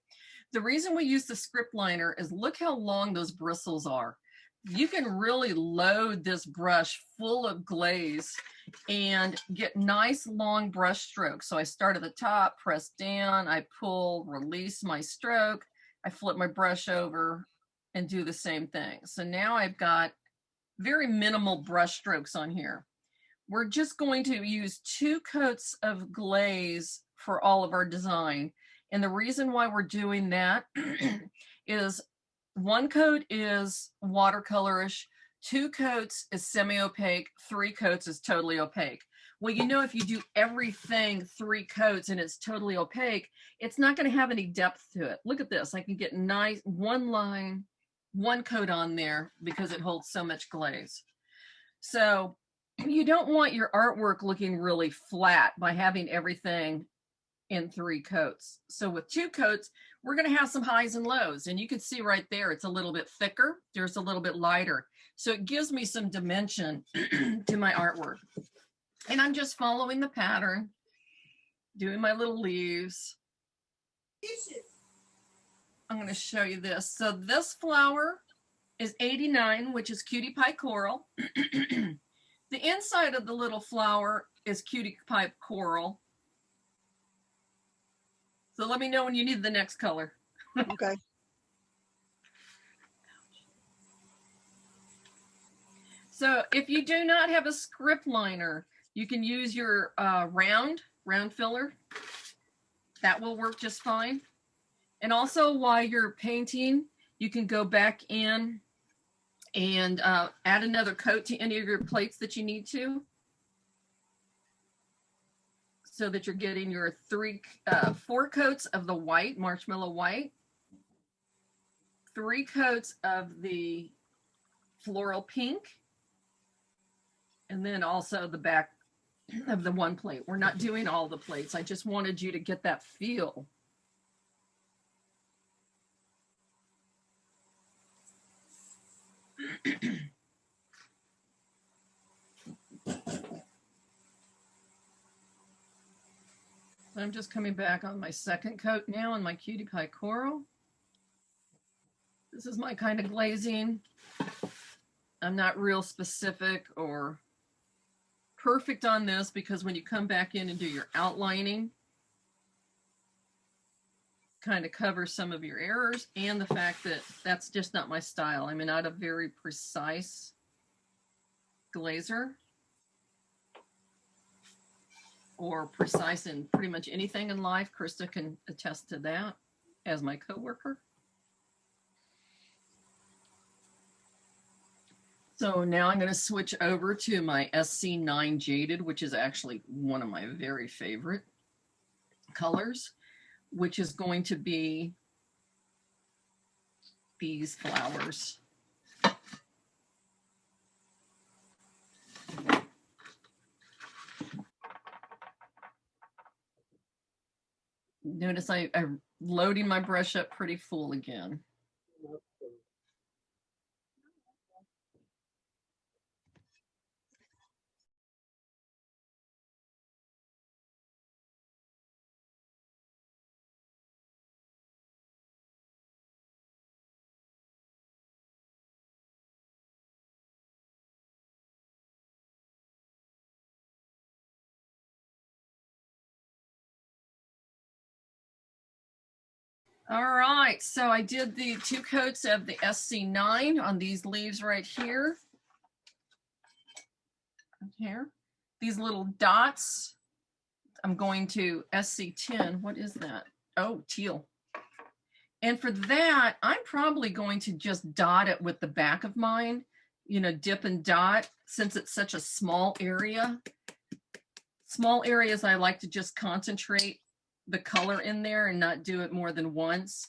The reason we use the script liner is look how long those bristles are. You can really load this brush full of glaze and get nice long brush strokes. So I start at the top, press down, I pull, release my stroke, I flip my brush over and do the same thing. So now I've got very minimal brush strokes on here. We're just going to use 2 coats of glaze for all of our design. And the reason why we're doing that is 1 coat is watercolorish, 2 coats is semi-opaque, 3 coats is totally opaque. Well, you know, if you do everything 3 coats and it's totally opaque, it's not going to have any depth to it. Look at this. I can get nice 1 line, 1 coat on there because it holds so much glaze. So you don't want your artwork looking really flat by having everything in 3 coats. So with 2 coats, we're going to have some highs and lows. And you can see right there, it's a little bit thicker. There's a little bit lighter. So it gives me some dimension to my artwork. And I'm just following the pattern, doing my little leaves. I'm going to show you this. So this flower is 89, which is cutie pie coral. The inside of the little flower is cutie pie coral. So let me know when you need the next color. Okay. So if you do not have a script liner, you can use your round filler. That will work just fine. And also while you're painting, you can go back in and add another coat to any of your plates that you need to, so that you're getting your 4 coats of the white, marshmallow white, 3 coats of the floral pink, and then also the back of the 1 plate. We're not doing all the plates. I just wanted you to get that feel. I'm just coming back on my 2nd coat now on my cutie pie coral. This is my kind of glazing. I'm not real specific or perfect on this because when you come back in and do your outlining, kind of cover some of your errors and the fact that that's just not my style. I'm not a very precise glazer or precise in pretty much anything in life. Krista can attest to that as my coworker. So now I'm going to switch over to my SC9 Jaded, which is actually one of my very favorite colors, which is going to be these flowers. Notice I'm loading my brush up pretty full again. All right, so I did the 2 coats of the SC9 on these leaves right here. Here, these little dots, I'm going to SC10. What is that? Oh, teal. And for that, I'm probably going to just dot it with the back of mine, you know, dip and dot, since it's such a small area. Small areas, I like to just concentrate the color in there and not do it more than once.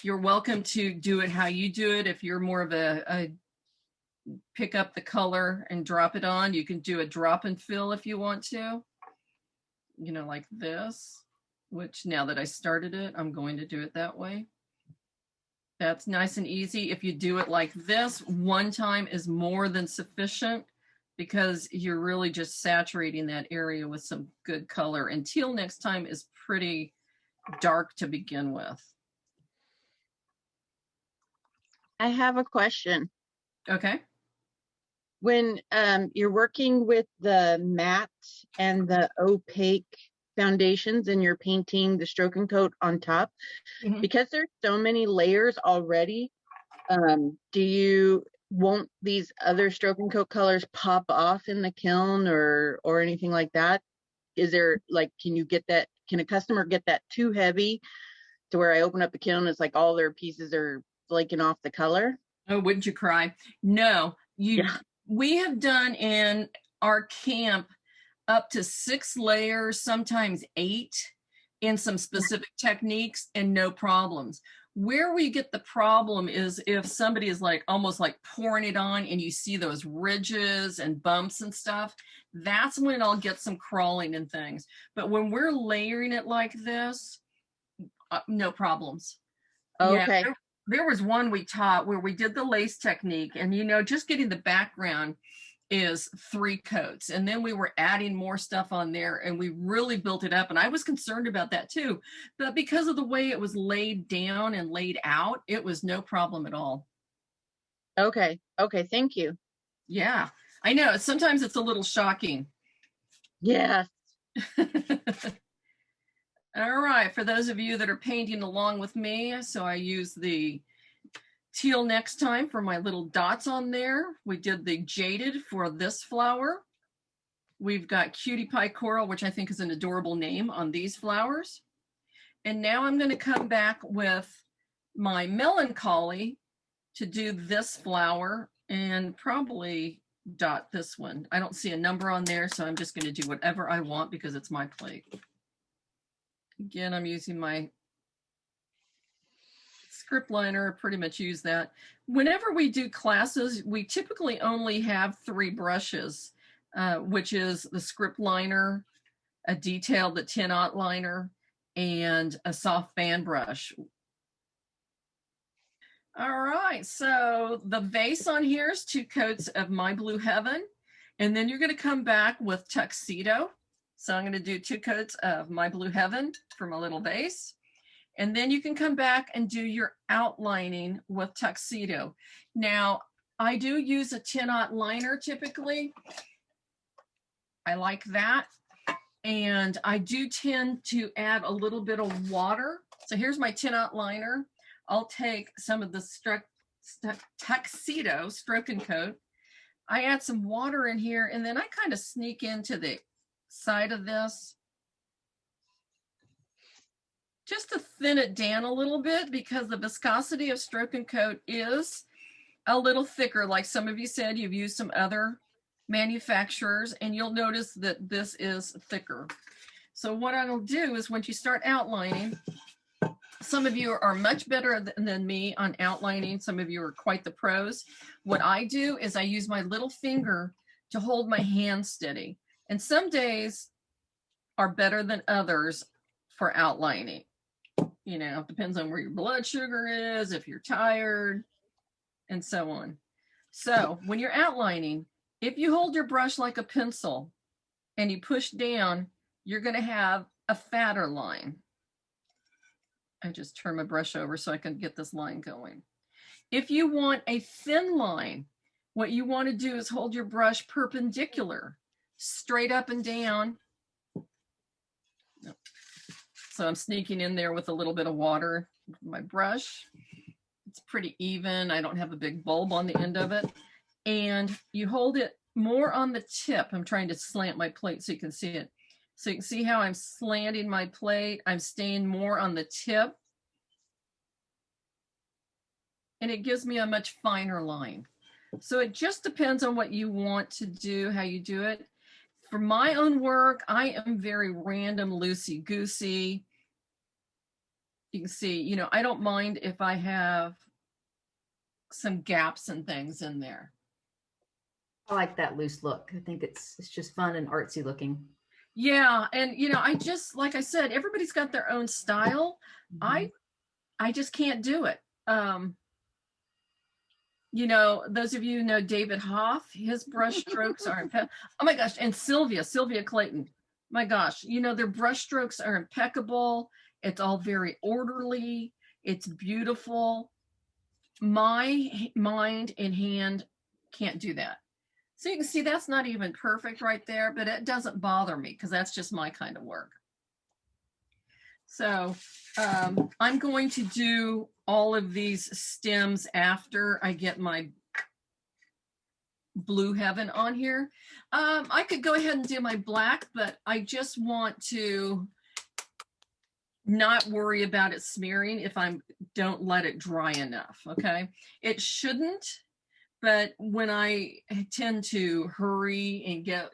You're welcome to do it how you do it. If you're more of a pick up the color and drop it on, you can do a drop and fill if you want to, you know, like this, which now that I started it, I'm going to do it that way. That's nice and easy. If you do it like this, one time is more than sufficient because you're really just saturating that area with some good color. And teal next time is pretty dark to begin with. I have a question. Okay. When you're working with the matte and the opaque foundations and you're painting the stroke and coat on top, because there's so many layers already, won't these other stroke and coat colors pop off in the kiln or anything like that? Is there, like, can a customer get that too heavy to where I open up the kiln, it's like all their pieces are flaking off the color? Oh, wouldn't you cry? No, we have done in our camp up to 6 layers, sometimes 8 in some specific techniques, and no problems. Where we get the problem is if somebody is like almost like pouring it on and you see those ridges and bumps and stuff, that's when I'll get some crawling and things. But when we're layering it like this, no problems. Okay. Yeah, there was one we taught where we did the lace technique, and you know, just getting the background is 3 coats, and then we were adding more stuff on there, and we really built it up. And I was concerned about that too, but because of the way it was laid down and laid out, it was no problem at all. Okay, thank you. Yeah, I know sometimes it's a little shocking. Yeah. All right, for those of you that are painting along with me, so I use the teal next time for my little dots on there. We did the jaded for this flower. We've got Cutie Pie Coral, which I think is an adorable name on these flowers. And now I'm going to come back with my Melancholy to do this flower and probably dot this one. I don't see a number on there, so I'm just going to do whatever I want because it's my plate. Again, I'm using my script liner, pretty much use that. Whenever we do classes, we typically only have 3 brushes, which is the script liner, a detail, the 10-aught liner, and a soft fan brush. All right, so the vase on here is 2 coats of My Blue Heaven, and then you're going to come back with Tuxedo. So I'm going to do 2 coats of My Blue Heaven for my little vase. And then you can come back and do your outlining with Tuxedo. Now, I do use a 10-aught liner typically. I like that. And I do tend to add a little bit of water. So here's my 10-aught liner. I'll take some of the Tuxedo Stroke and Coat. I add some water in here, and then I kind of sneak into the side of this just to thin it down a little bit, because the viscosity of Stroke and Coat is a little thicker. Like some of you said, you've used some other manufacturers, and you'll notice that this is thicker. So what I'll do is, once you start outlining, some of you are much better than me on outlining. Some of you are quite the pros. What I do is I use my little finger to hold my hand steady. And some days are better than others for outlining. You know, it depends on where your blood sugar is, if you're tired, and so on. So when you're outlining, if you hold your brush like a pencil and you push down, you're going to have a fatter line. I just turn my brush over so I can get this line going. If you want a thin line, what you want to do is hold your brush perpendicular, straight up and down. So I'm sneaking in there with a little bit of water. my brush. It's pretty even. I don't have a big bulb on the end of it. And you hold it more on the tip. I'm trying to slant my plate so you can see it. So you can see how I'm slanting my plate. I'm staying more on the tip. And it gives me a much finer line. So it just depends on what you want to do, how you do it. For my own work, I am very random, loosey-goosey. You can see, you know, I don't mind if I have some gaps and things in there. I like that loose look. I think it's just fun and artsy looking. Yeah, and you know, I just, like I said, everybody's got their own style. I just can't do it. You know, those of you who know David Hoff, his brush strokes are oh my gosh, and Sylvia Clayton. My gosh, you know, their brush strokes are impeccable. It's all very orderly. It's beautiful. My mind and hand can't do that. So you can see that's not even perfect right there, but it doesn't bother me because that's just my kind of work. So I'm going to do all of these stems after I get my blue heaven on here. I could go ahead and do my black, but I just want to not worry about it smearing if I don't let it dry enough, okay? It shouldn't, but when I tend to hurry and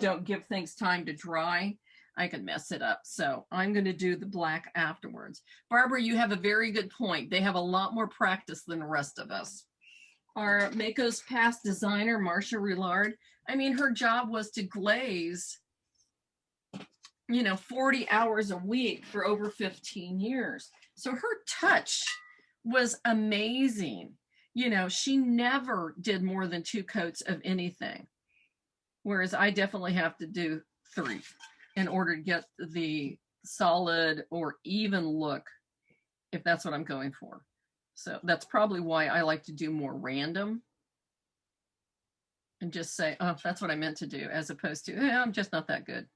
don't give things time to dry, I can mess it up. So I'm going to do the black afterwards. Barbara, you have a very good point. They have a lot more practice than the rest of us. Our Mayco's past designer, Marcia Rillard, I mean, her job was to glaze, you know, 40 hours a week for over 15 years. So her touch was amazing. You know, she never did more than 2 coats of anything, whereas I definitely have to do 3 in order to get the solid or even look, if that's what I'm going for. So that's probably why I like to do more random and just say, oh, that's what I meant to do, as opposed to, I'm just not that good.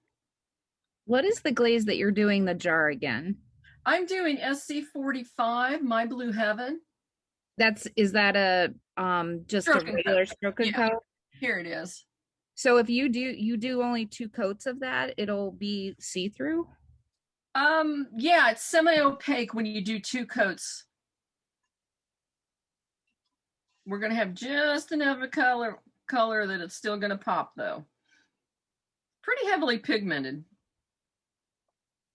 What is the glaze that you're doing the jar again? I'm doing SC45, My Blue Heaven. Is that a just a regular stroke and coat? Here it is. So if you do only 2 coats of that, it'll be see-through? Yeah, it's semi-opaque when you do 2 coats. We're gonna have just enough of color that it's still gonna pop though. Pretty heavily pigmented.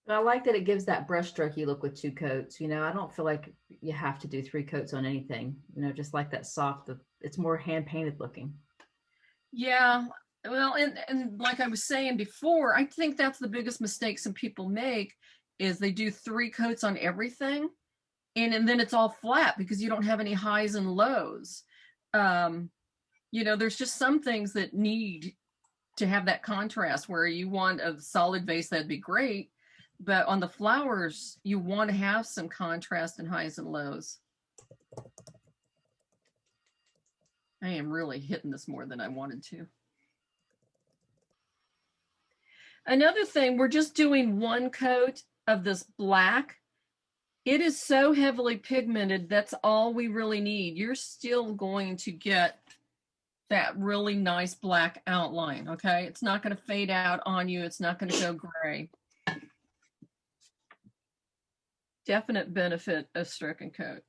But I like that it gives that brush strokey look with 2 coats. You know, I don't feel like you have to do 3 coats on anything. You know, just like that soft, it's more hand painted looking. Yeah, well, and like I was saying before, I think that's the biggest mistake some people make is they do 3 coats on everything, and then it's all flat because you don't have any highs and lows. You know, there's just some things that need to have that contrast where you want a solid vase, that'd be great. But on the flowers, you want to have some contrast and highs and lows. I am really hitting this more than I wanted to. Another thing, we're just doing 1 coat of this black. It is so heavily pigmented, that's all we really need. You're still going to get that really nice black outline, okay? It's not going to fade out on you. It's not going to go gray. Definite benefit of stroke and coat.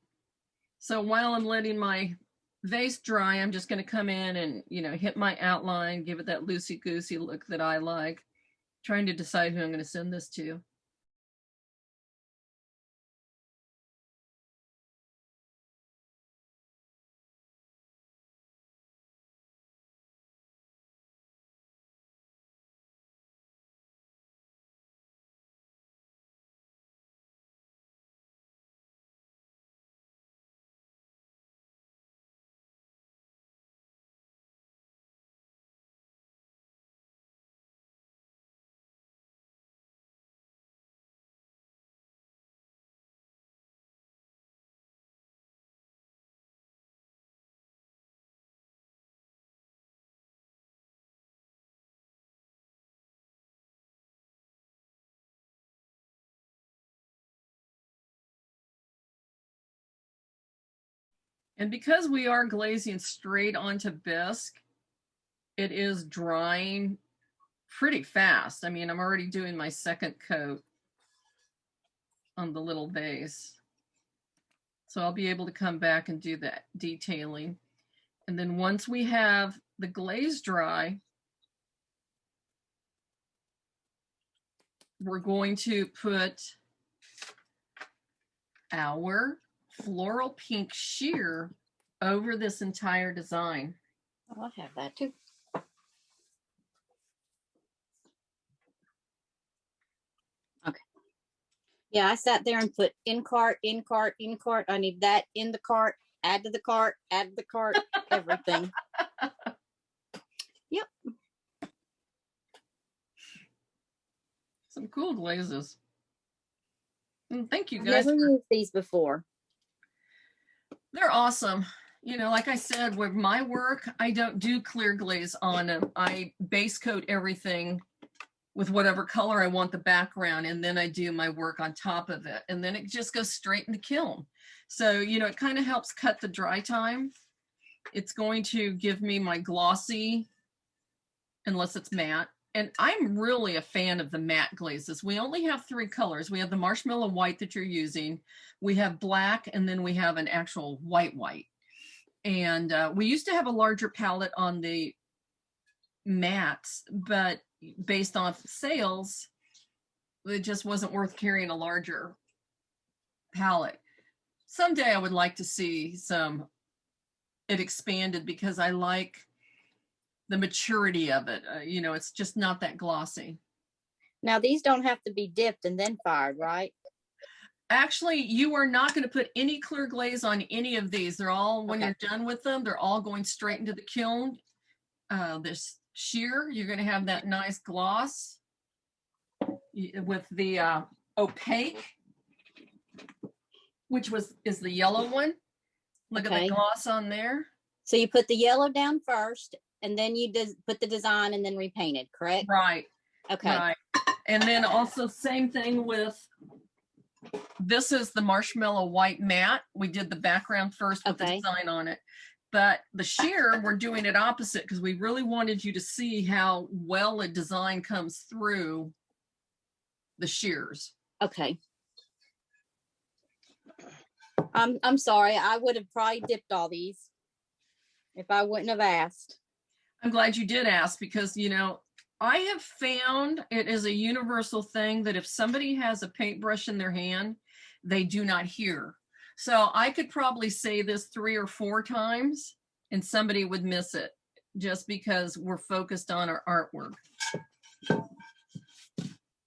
So while I'm letting my vase dry, I'm just going to come in and, you know, hit my outline, give it that loosey-goosey look that I like. Trying to decide who I'm going to send this to. And because we are glazing straight onto bisque, it is drying pretty fast. I mean, I'm already doing my second coat on the little vase. So I'll be able to come back and do that detailing. And then once we have the glaze dry, we're going to put our floral pink sheer over this entire design. Oh, I have that too. Okay. Yeah, I sat there and put in cart, in cart, in cart. I need that in the cart, add to the cart, add to the cart, everything. Yep. Some cool glazes. And thank you I've guys. never used these before. They're awesome. You know, like I said, with my work, I don't do clear glaze on them. I base coat everything with whatever color I want the background, and then I do my work on top of it. And then it just goes straight in the kiln. So, you know, it kind of helps cut the dry time. It's going to give me my glossy, unless it's matte. And I'm really a fan of the matte glazes. We only have 3 colors. We have the marshmallow white that you're using. We have black, and then we have an actual white. And we used to have a larger palette on the mattes, but based off sales, it just wasn't worth carrying a larger palette. Someday I would like to see it expanded, because I like the maturity of it. You know, it's just not that glossy. Now, these don't have to be dipped and then fired, right? Actually, you are not going to put any clear glaze on any of these. They're all, when you're done with them, they're all going straight into the kiln. This sheer, you're going to have that nice gloss with the opaque, which is the yellow one. Look at the gloss on there. So you put the yellow down first, and then you put the design and then repainted, correct? Right. Okay. Right. And then also same thing with, this is the marshmallow white matte. We did the background first with the design on it. But the sheer, we're doing it opposite, because we really wanted you to see how well a design comes through the shears. Okay. I'm sorry. I would have probably dipped all these if I wouldn't have asked. I'm glad you did ask, because, you know, I have found it is a universal thing that if somebody has a paintbrush in their hand, they do not hear. So I could probably say this 3 or 4 times and somebody would miss it, just because we're focused on our artwork.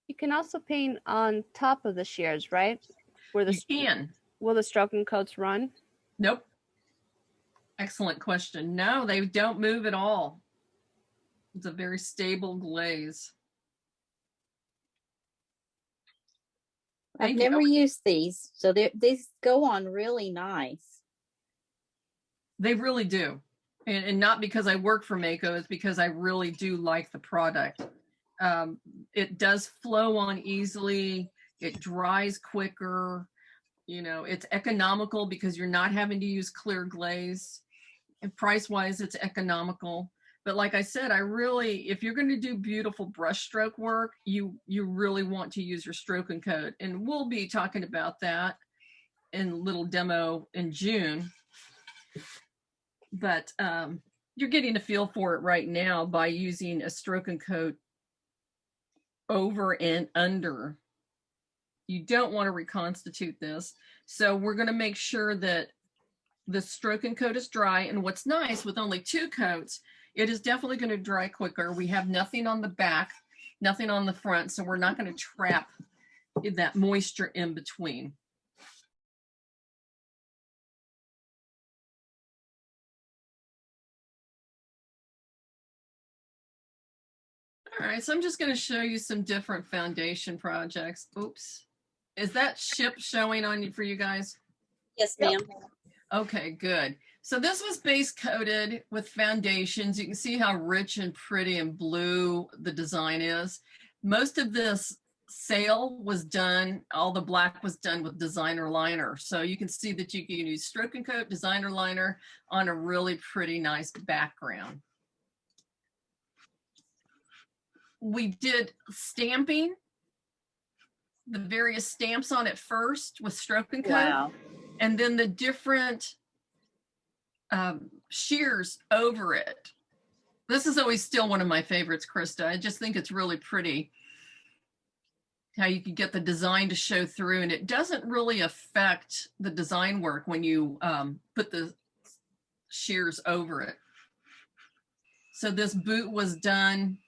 You can also paint on top of the shears, right? Where You can. Will the stroking coats run? Nope. Excellent question. No, they don't move at all. It's a very stable glaze. I've never used these, so these go on really nice. They really do. And not because I work for Mayco, it's because I really do like the product. It does flow on easily. It dries quicker. You know, it's economical because you're not having to use clear glaze. And price-wise, it's economical. But like I said, if you're going to do beautiful brush stroke work, you really want to use your stroke and coat. And we'll be talking about that in a little demo in June. But you're getting a feel for it right now by using a stroke and coat over and under. You don't want to reconstitute this. So we're going to make sure that the stroke and coat is dry. And what's nice, with only 2 coats, it is definitely going to dry quicker. We have nothing on the back, nothing on the front, so we're not going to trap that moisture in between. All right, so I'm just going to show you some different foundation projects. Oops. Is that ship showing on you for you guys? Yes, ma'am. Okay, good. So this was base coated with foundations. You can see how rich and pretty and blue the design is. Most of this sail was done, all the black was done with designer liner. So you can see that you can use stroke and coat, designer liner on a really pretty nice background. We did stamping, the various stamps on it first with stroke and coat. Wow. And then the different shears over it. This is always still one of my favorites, Krista. I just think it's really pretty how you can get the design to show through, and it doesn't really affect the design work when you put the shears over it. So this boot was done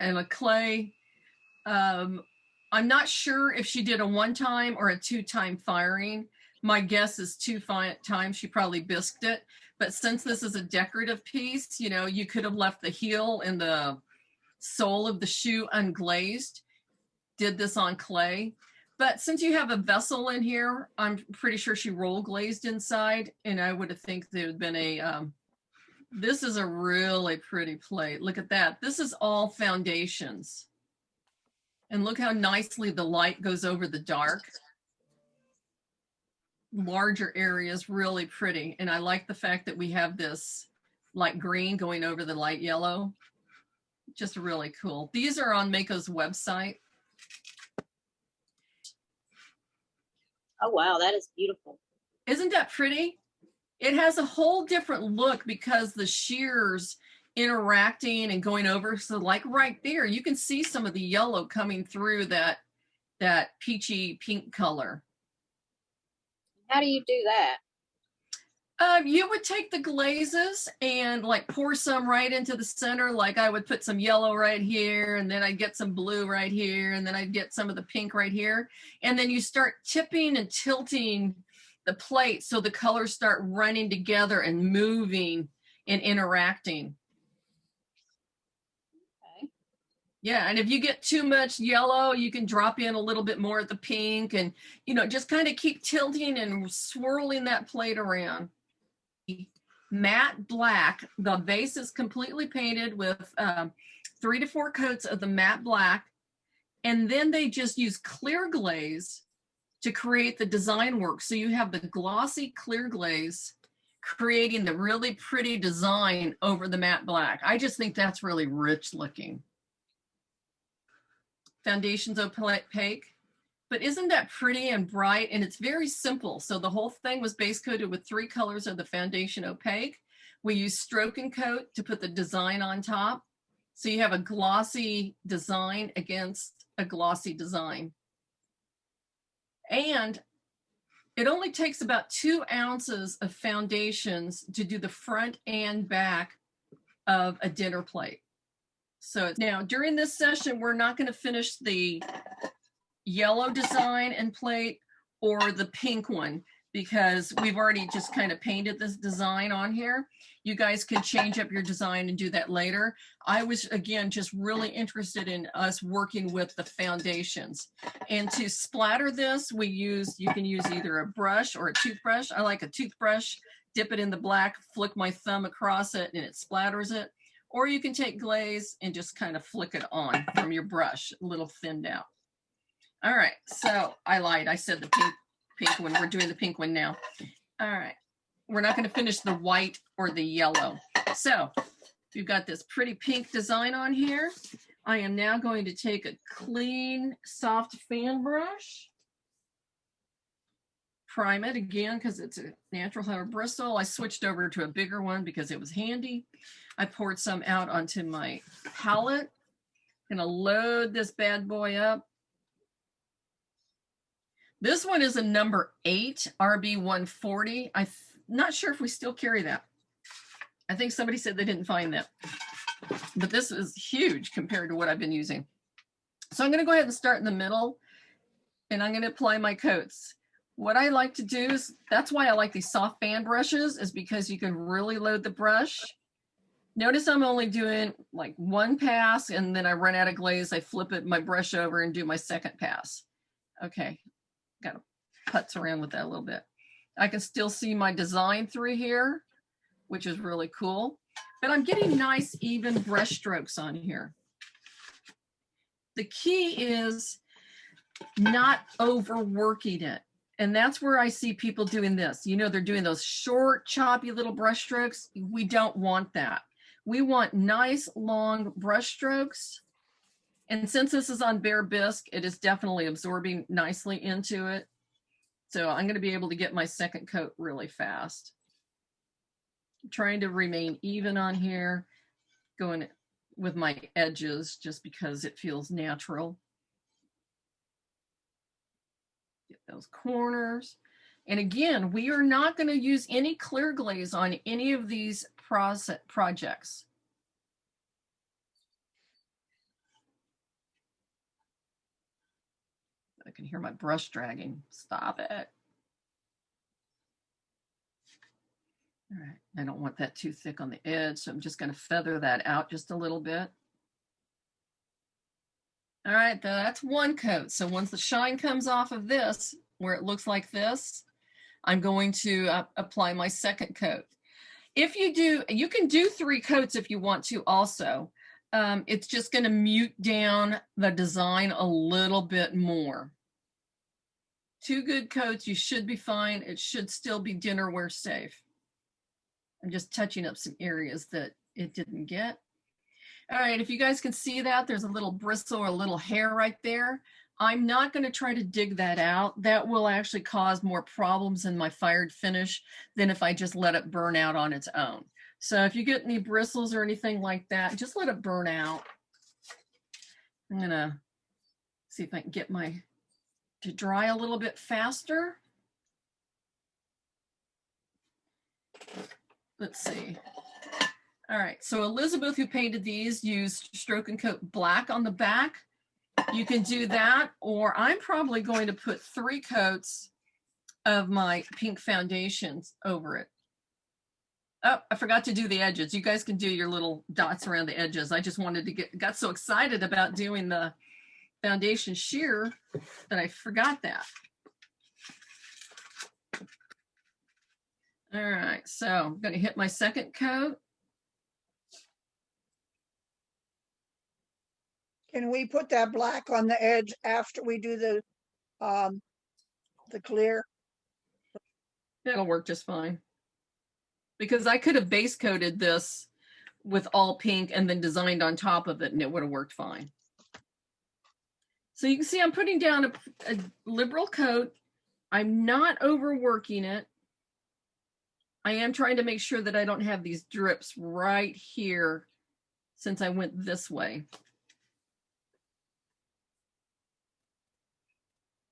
in a clay. I'm not sure if she did a 1-time or a 2-time firing. My guess is 2 times. She probably bisqued it. But since this is a decorative piece, you know, you could have left the heel and the sole of the shoe unglazed, did this on clay. But since you have a vessel in here, I'm pretty sure she roll glazed inside. And I would have think there would have been a, this is a really pretty plate. Look at that. This is all Foundations. And look how nicely the light goes over the dark. Larger areas, really pretty. And I like the fact that we have this light green going over the light yellow. Just really cool. These are on Mayco's website. Oh, wow. That is beautiful. Isn't that pretty? It has a whole different look because the shears interacting and going over. So like right there, you can see some of the yellow coming through that peachy pink color. How do you do that? You would take the glazes and like pour some right into the center. Like I would put some yellow right here, and then I'd get some blue right here, and then I'd get some of the pink right here. And then you start tipping and tilting the plate so the colors start running together and moving and interacting. Okay. Yeah, and if you get too much yellow, you can drop in a little bit more of the pink and, you know, just kind of keep tilting and swirling that plate around. Matte black, the base is completely painted with 3 to 4 coats of the matte black, and then they just use clear glaze to create the design work. So you have the glossy clear glaze creating the really pretty design over the matte black. I just think that's really rich looking. Foundations Opaque. But isn't that pretty and bright? And it's very simple. So the whole thing was base coated with 3 colors of the Foundation Opaque. We use stroke and coat to put the design on top. So you have a glossy design against a glossy design. And it only takes about 2 ounces of foundations to do the front and back of a dinner plate. So now during this session, we're not going to finish the yellow design and plate or the pink one because we've already just kind of painted this design on here. You guys can change up your design and do that later. I was, again, just really interested in us working with the foundations. And to splatter this, you can use either a brush or a toothbrush. I like a toothbrush, dip it in the black, flick my thumb across it, and it splatters it. Or you can take glaze and just kind of flick it on from your brush, a little thinned out. All right, so I lied. I said the pink one. We're doing the pink one now. All right, we're not going to finish the white or the yellow. So we've got this pretty pink design on here. I am now going to take a clean, soft fan brush, prime it again because it's a natural hair bristle. I switched over to a bigger one because it was handy. I poured some out onto my palette. Gonna load this bad boy up. This one is a number 8 RB140. I'm not sure if we still carry that. I think somebody said they didn't find that. But this is huge compared to what I've been using. So I'm going to go ahead and start in the middle, and I'm going to apply my coats. What I like to do is, that's why I like these soft fan brushes, is because you can really load the brush. Notice I'm only doing like 1 pass, and then I run out of glaze. I flip it, my brush over, and do my second pass. Okay. Got to putz around with that a little bit. I can still see my design through here, which is really cool. But I'm getting nice, even brush strokes on here. The key is not overworking it. And that's where I see people doing this. You know, they're doing those short, choppy little brush strokes. We don't want that. We want nice, long brush strokes. And since this is on bare bisque, it is definitely absorbing nicely into it. So I'm going to be able to get my second coat really fast. I'm trying to remain even on here, going with my edges just because it feels natural. Get those corners. And again, we are not going to use any clear glaze on any of these projects. I can hear my brush dragging. Stop it. All right, I don't want that too thick on the edge, so I'm just going to feather that out just a little bit. All right, that's one coat. So once the shine comes off of this, where it looks like this, I'm going to apply my second coat. If you do, you can do 3 coats if you want to also. It's just going to mute down the design a little bit more. 2 good coats, you should be fine. It should still be dinnerware safe. I'm just touching up some areas that it didn't get. All right, if you guys can see that, there's a little bristle or a little hair right there. I'm not going to try to dig that out. That will actually cause more problems in my fired finish than if I just let it burn out on its own. So if you get any bristles or anything like that, just let it burn out. I'm going to see if I can get my to dry a little bit faster. Let's see. All right, so Elizabeth, who painted these, used Stroke and Coat black on the back. You can do that, or I'm probably going to put 3 coats of my pink foundations over it. Oh, I forgot to do the edges. You guys can do your little dots around the edges. I just wanted to got so excited about doing the foundation sheer that I forgot that. All right, so I'm going to hit my second coat. Can we put that black on the edge after we do the clear? That'll work just fine. Because I could have base coated this with all pink and then designed on top of it, and it would have worked fine. So you can see I'm putting down a liberal coat. I'm not overworking it. I am trying to make sure that I don't have these drips right here since I went this way.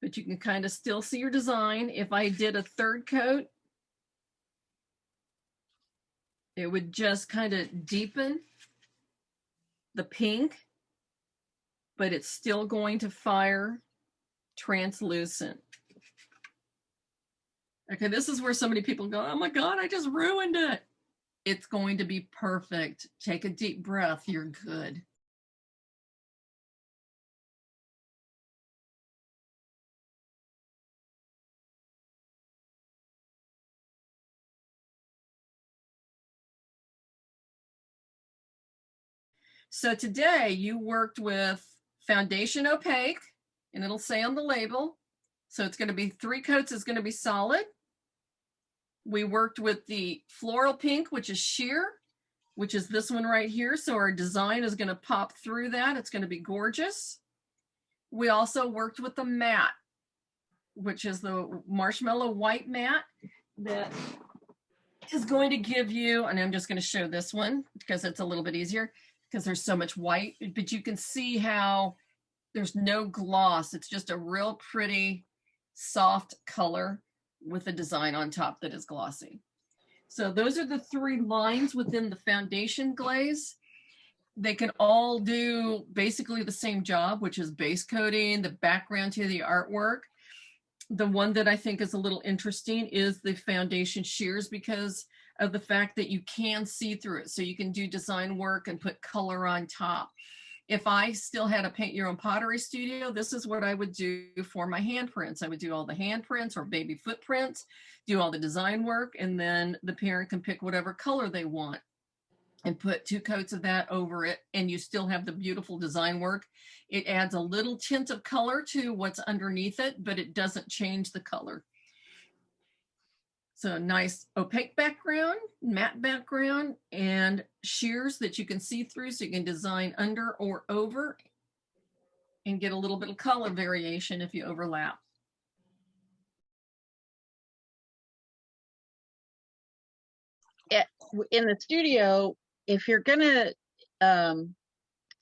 But you can kind of still see your design. If I did a 3rd coat, it would just kind of deepen the pink, but it's still going to fire translucent. Okay, this is where so many people go, oh my God, I just ruined it. It's going to be perfect. Take a deep breath, you're good. So today you worked with Foundation Opaque, and it'll say on the label. So it's going to be 3 coats is going to be solid. We worked with the Floral Pink, which is sheer, which is this one right here. So our design is going to pop through that. It's going to be gorgeous. We also worked with the matte, which is the Marshmallow White matte that is going to give you, and I'm just going to show this one because it's a little bit easier because there's so much white, but you can see how there's no gloss. It's just a real pretty soft color with a design on top that is glossy. So those are the 3 lines within the foundation glaze. They can all do basically the same job, which is base coating, the background to the artwork. The one that I think is a little interesting is the foundation sheers because of the fact that you can see through it. So you can do design work and put color on top. If I still had a paint your own pottery studio, this is what I would do for my handprints. I would do all the handprints or baby footprints, do all the design work, and then the parent can pick whatever color they want. and put 2 coats of that over it, and you still have the beautiful design work. It adds a little tint of color to what's underneath it, but it doesn't change the color. So nice opaque background, matte background, and shears that you can see through, so you can design under or over and get a little bit of color variation if you overlap. Yeah, in the studio, if you're gonna,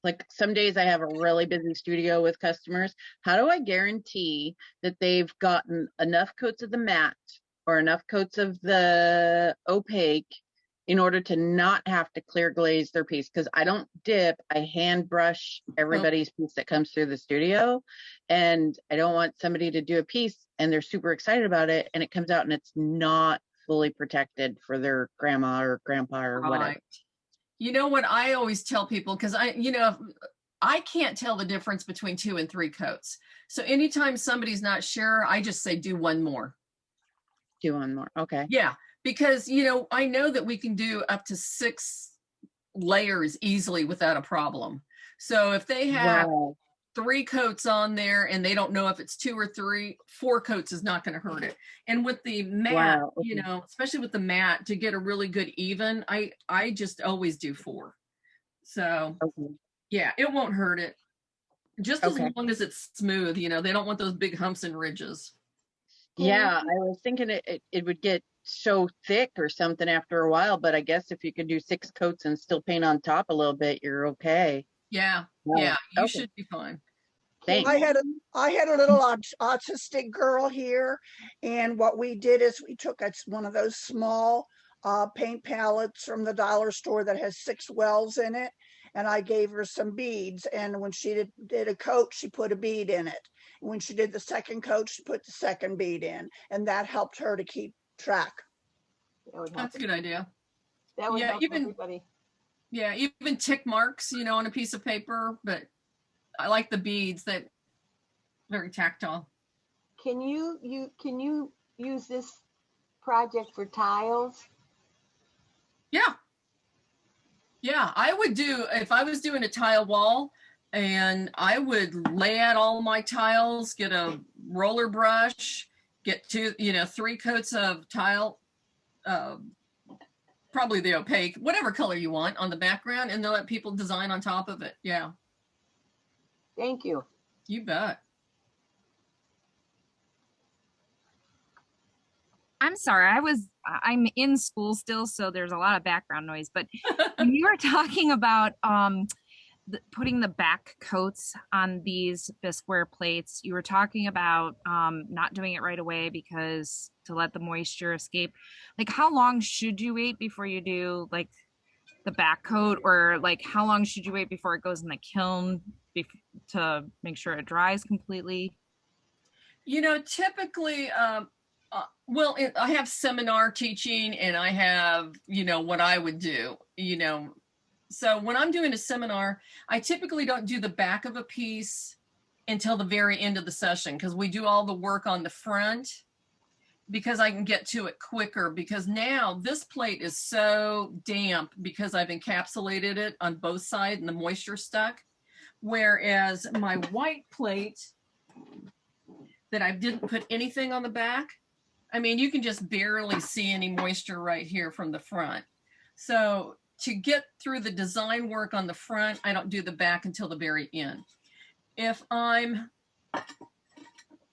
like some days I have a really busy studio with customers, how do I guarantee that they've gotten enough coats of the matte or enough coats of the opaque in order to not have to clear glaze their piece? Because I don't dip, I hand brush everybody's piece that comes through the studio, and I don't want somebody to do a piece and they're super excited about it and it comes out and it's not fully protected for their grandma or grandpa or whatever. Right. You know what I always tell people, because I can't tell the difference between 2 and 3 coats. So anytime somebody's not sure, I just say do one more. Do one more. Okay. Yeah, because I know that we can do up to 6 layers easily without a problem. So if they have 3 coats on there and they don't know if it's 2 or 3, 4 coats is not going to hurt it. And with the matte, especially with the matte, to get a really good even, I just always do 4. So yeah, it won't hurt it. Just as long as it's smooth, they don't want those big humps and ridges. Yeah, I was thinking it would get so thick or something after a while, but I guess if you could do 6 coats and still paint on top a little bit, you're okay. Yeah, yeah, you should be fine. Thanks. I had a little autistic girl here, and what we did is we took one of those small paint palettes from the dollar store that has 6 wells in it, and I gave her some beads, and when she did a coat, she put a bead in it. When she did the second coat, she put the second bead in, and that helped her to keep track. That's a good idea. That would help everybody. Yeah, even tick marks, on a piece of paper, but I like the beads, that very tactile. Can you use this project for tiles? Yeah. Yeah, I would do, if I was doing a tile wall, and I would lay out all my tiles, get a roller brush, get 3 coats of tile, probably the opaque, whatever color you want on the background, and they'll let people design on top of it. Yeah. Thank you. You bet. I'm sorry, I'm in school still, so there's a lot of background noise, but you were talking about putting the back coats on these Bisqueware plates. You were talking about not doing it right away because to let the moisture escape. Like, how long should you wait before you do like the back coat, or like how long should you wait before it goes in the kiln to make sure it dries completely? Typically, I have seminar teaching, and I have, what I would do, So when I'm doing a seminar, I typically don't do the back of a piece until the very end of the session, because we do all the work on the front, because I can get to it quicker, because now this plate is so damp because I've encapsulated it on both sides and the moisture stuck. Whereas my white plate that I didn't put anything on the back, I mean, you can just barely see any moisture right here from the front. So to get through the design work on the front, I don't do the back until the very end. If I'm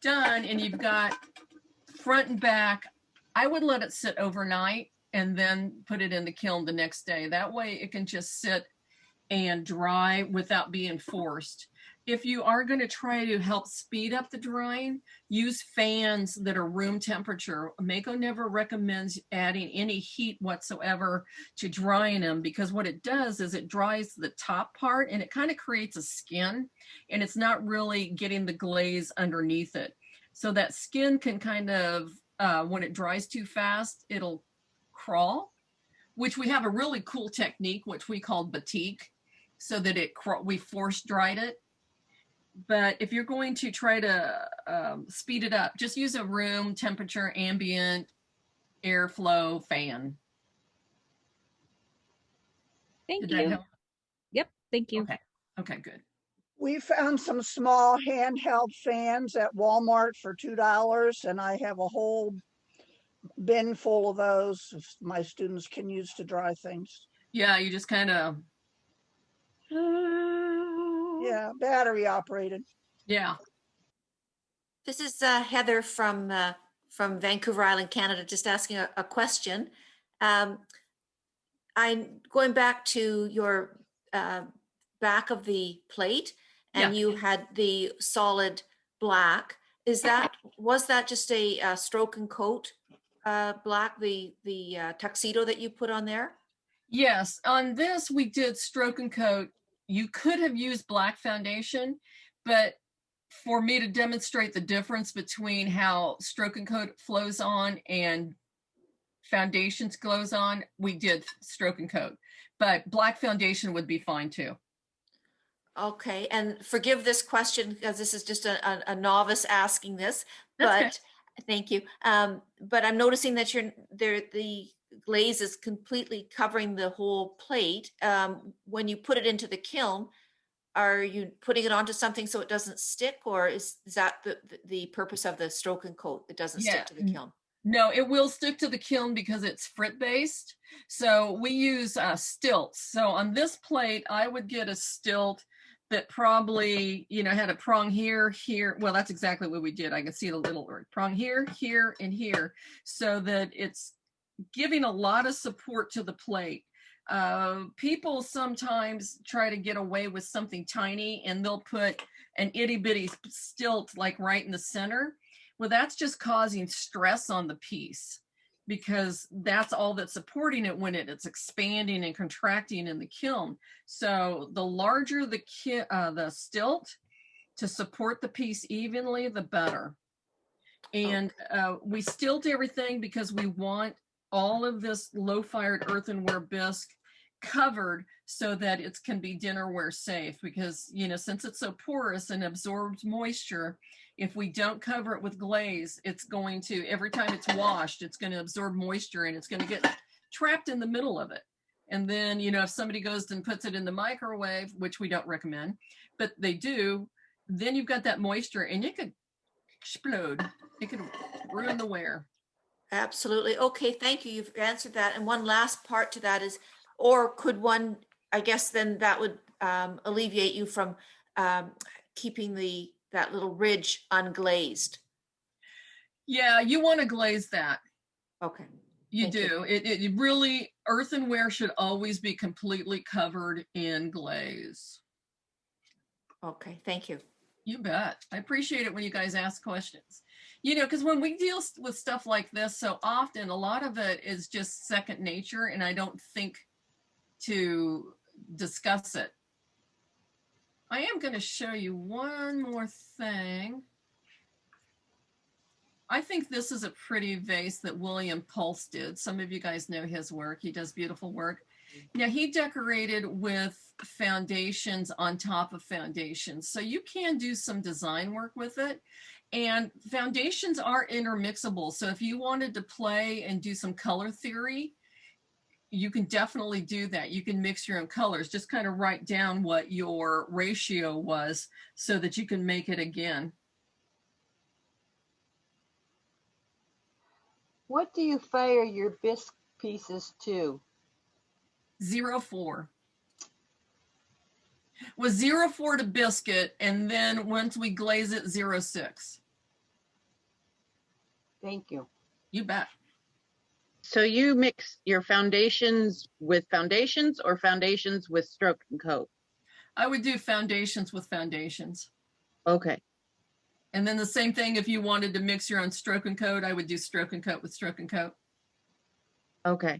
done and you've got front and back, I would let it sit overnight and then put it in the kiln the next day. That way it can just sit and dry without being forced. If you are going to try to help speed up the drying, use fans that are room temperature. Mayco never recommends adding any heat whatsoever to drying them, because what it does is it dries the top part and it kind of creates a skin, and it's not really getting the glaze underneath it. So that skin can kind of, when it dries too fast, it'll crawl, which we have a really cool technique, which we call batik, so that we force dried it. But if you're going to try to speed it up, just use a room temperature ambient airflow fan. Thank Did you. that help? Yep. Thank you. Okay. Okay, good. We found some small handheld fans at Walmart for $2, and I have a whole bin full of those my students can use to dry things. Yeah, you just kind of. Yeah, battery operated. Yeah. This is Heather from Vancouver Island, Canada, just asking a question. I'm going back to your back of the plate, and Yeah. you had the solid black. Was that just a stroke and coat black, the tuxedo that you put on there? Yes, on this we did stroke and coat. You could have used black foundation, but for me to demonstrate the difference between how stroke and coat flows on and foundations glows on, we did stroke and coat, but black foundation would be fine too. Okay, and forgive this question because this is just a novice asking this, That's but thank you. But I'm noticing that the glaze is completely covering the whole plate. When you put it into the kiln, are you putting it onto something so it doesn't stick, or is that the purpose of the stroke and coat? It doesn't stick to the kiln. No, it will stick to the kiln because it's frit based. So we use stilts. So on this plate, I would get a stilt that probably, had a prong here, here. Well, that's exactly what we did. I can see the little prong here, here, and here, so that it's giving a lot of support to the plate. People sometimes try to get away with something tiny and they'll put an itty bitty stilt like right in the center. Well, that's just causing stress on the piece because that's all that's supporting it when it's expanding and contracting in the kiln. So the larger the stilt to support the piece evenly, the better. And we stilt everything because we want all of this low-fired earthenware bisque covered so that it can be dinnerware safe, because since it's so porous and absorbs moisture, if we don't cover it with glaze, it's going to, every time it's washed, it's going to absorb moisture and it's going to get trapped in the middle of it. And then if somebody goes and puts it in the microwave, which we don't recommend, but they do, then you've got that moisture and it could explode. It could ruin the wear. Absolutely. Okay, thank you. You've answered that. And one last part to that is, or could one, I guess then that would alleviate you from keeping that little ridge unglazed. Yeah, you want to glaze that. Okay. You do. It really, earthenware should always be completely covered in glaze. Okay, thank you. You bet. I appreciate it when you guys ask questions. Because when we deal with stuff like this so often, a lot of it is just second nature, and I don't think to discuss it. I am going to show you one more thing. I think this is a pretty vase that William Pulse did. Some of you guys know his work. He does beautiful work. Now, he decorated with foundations on top of foundations. So you can do some design work with it. And foundations are intermixable. So if you wanted to play and do some color theory, you can definitely do that. You can mix your own colors. Just kind of write down what your ratio was so that you can make it again. What do you fire your bisque pieces to? 0.4. Was 0.4 to biscuit, and then once we glaze it, 0.6. Thank you. You bet. So you mix your foundations with foundations or foundations with stroke and coat? I would do foundations with foundations. Okay. And then the same thing, if you wanted to mix your own stroke and coat, I would do stroke and coat with stroke and coat. Okay.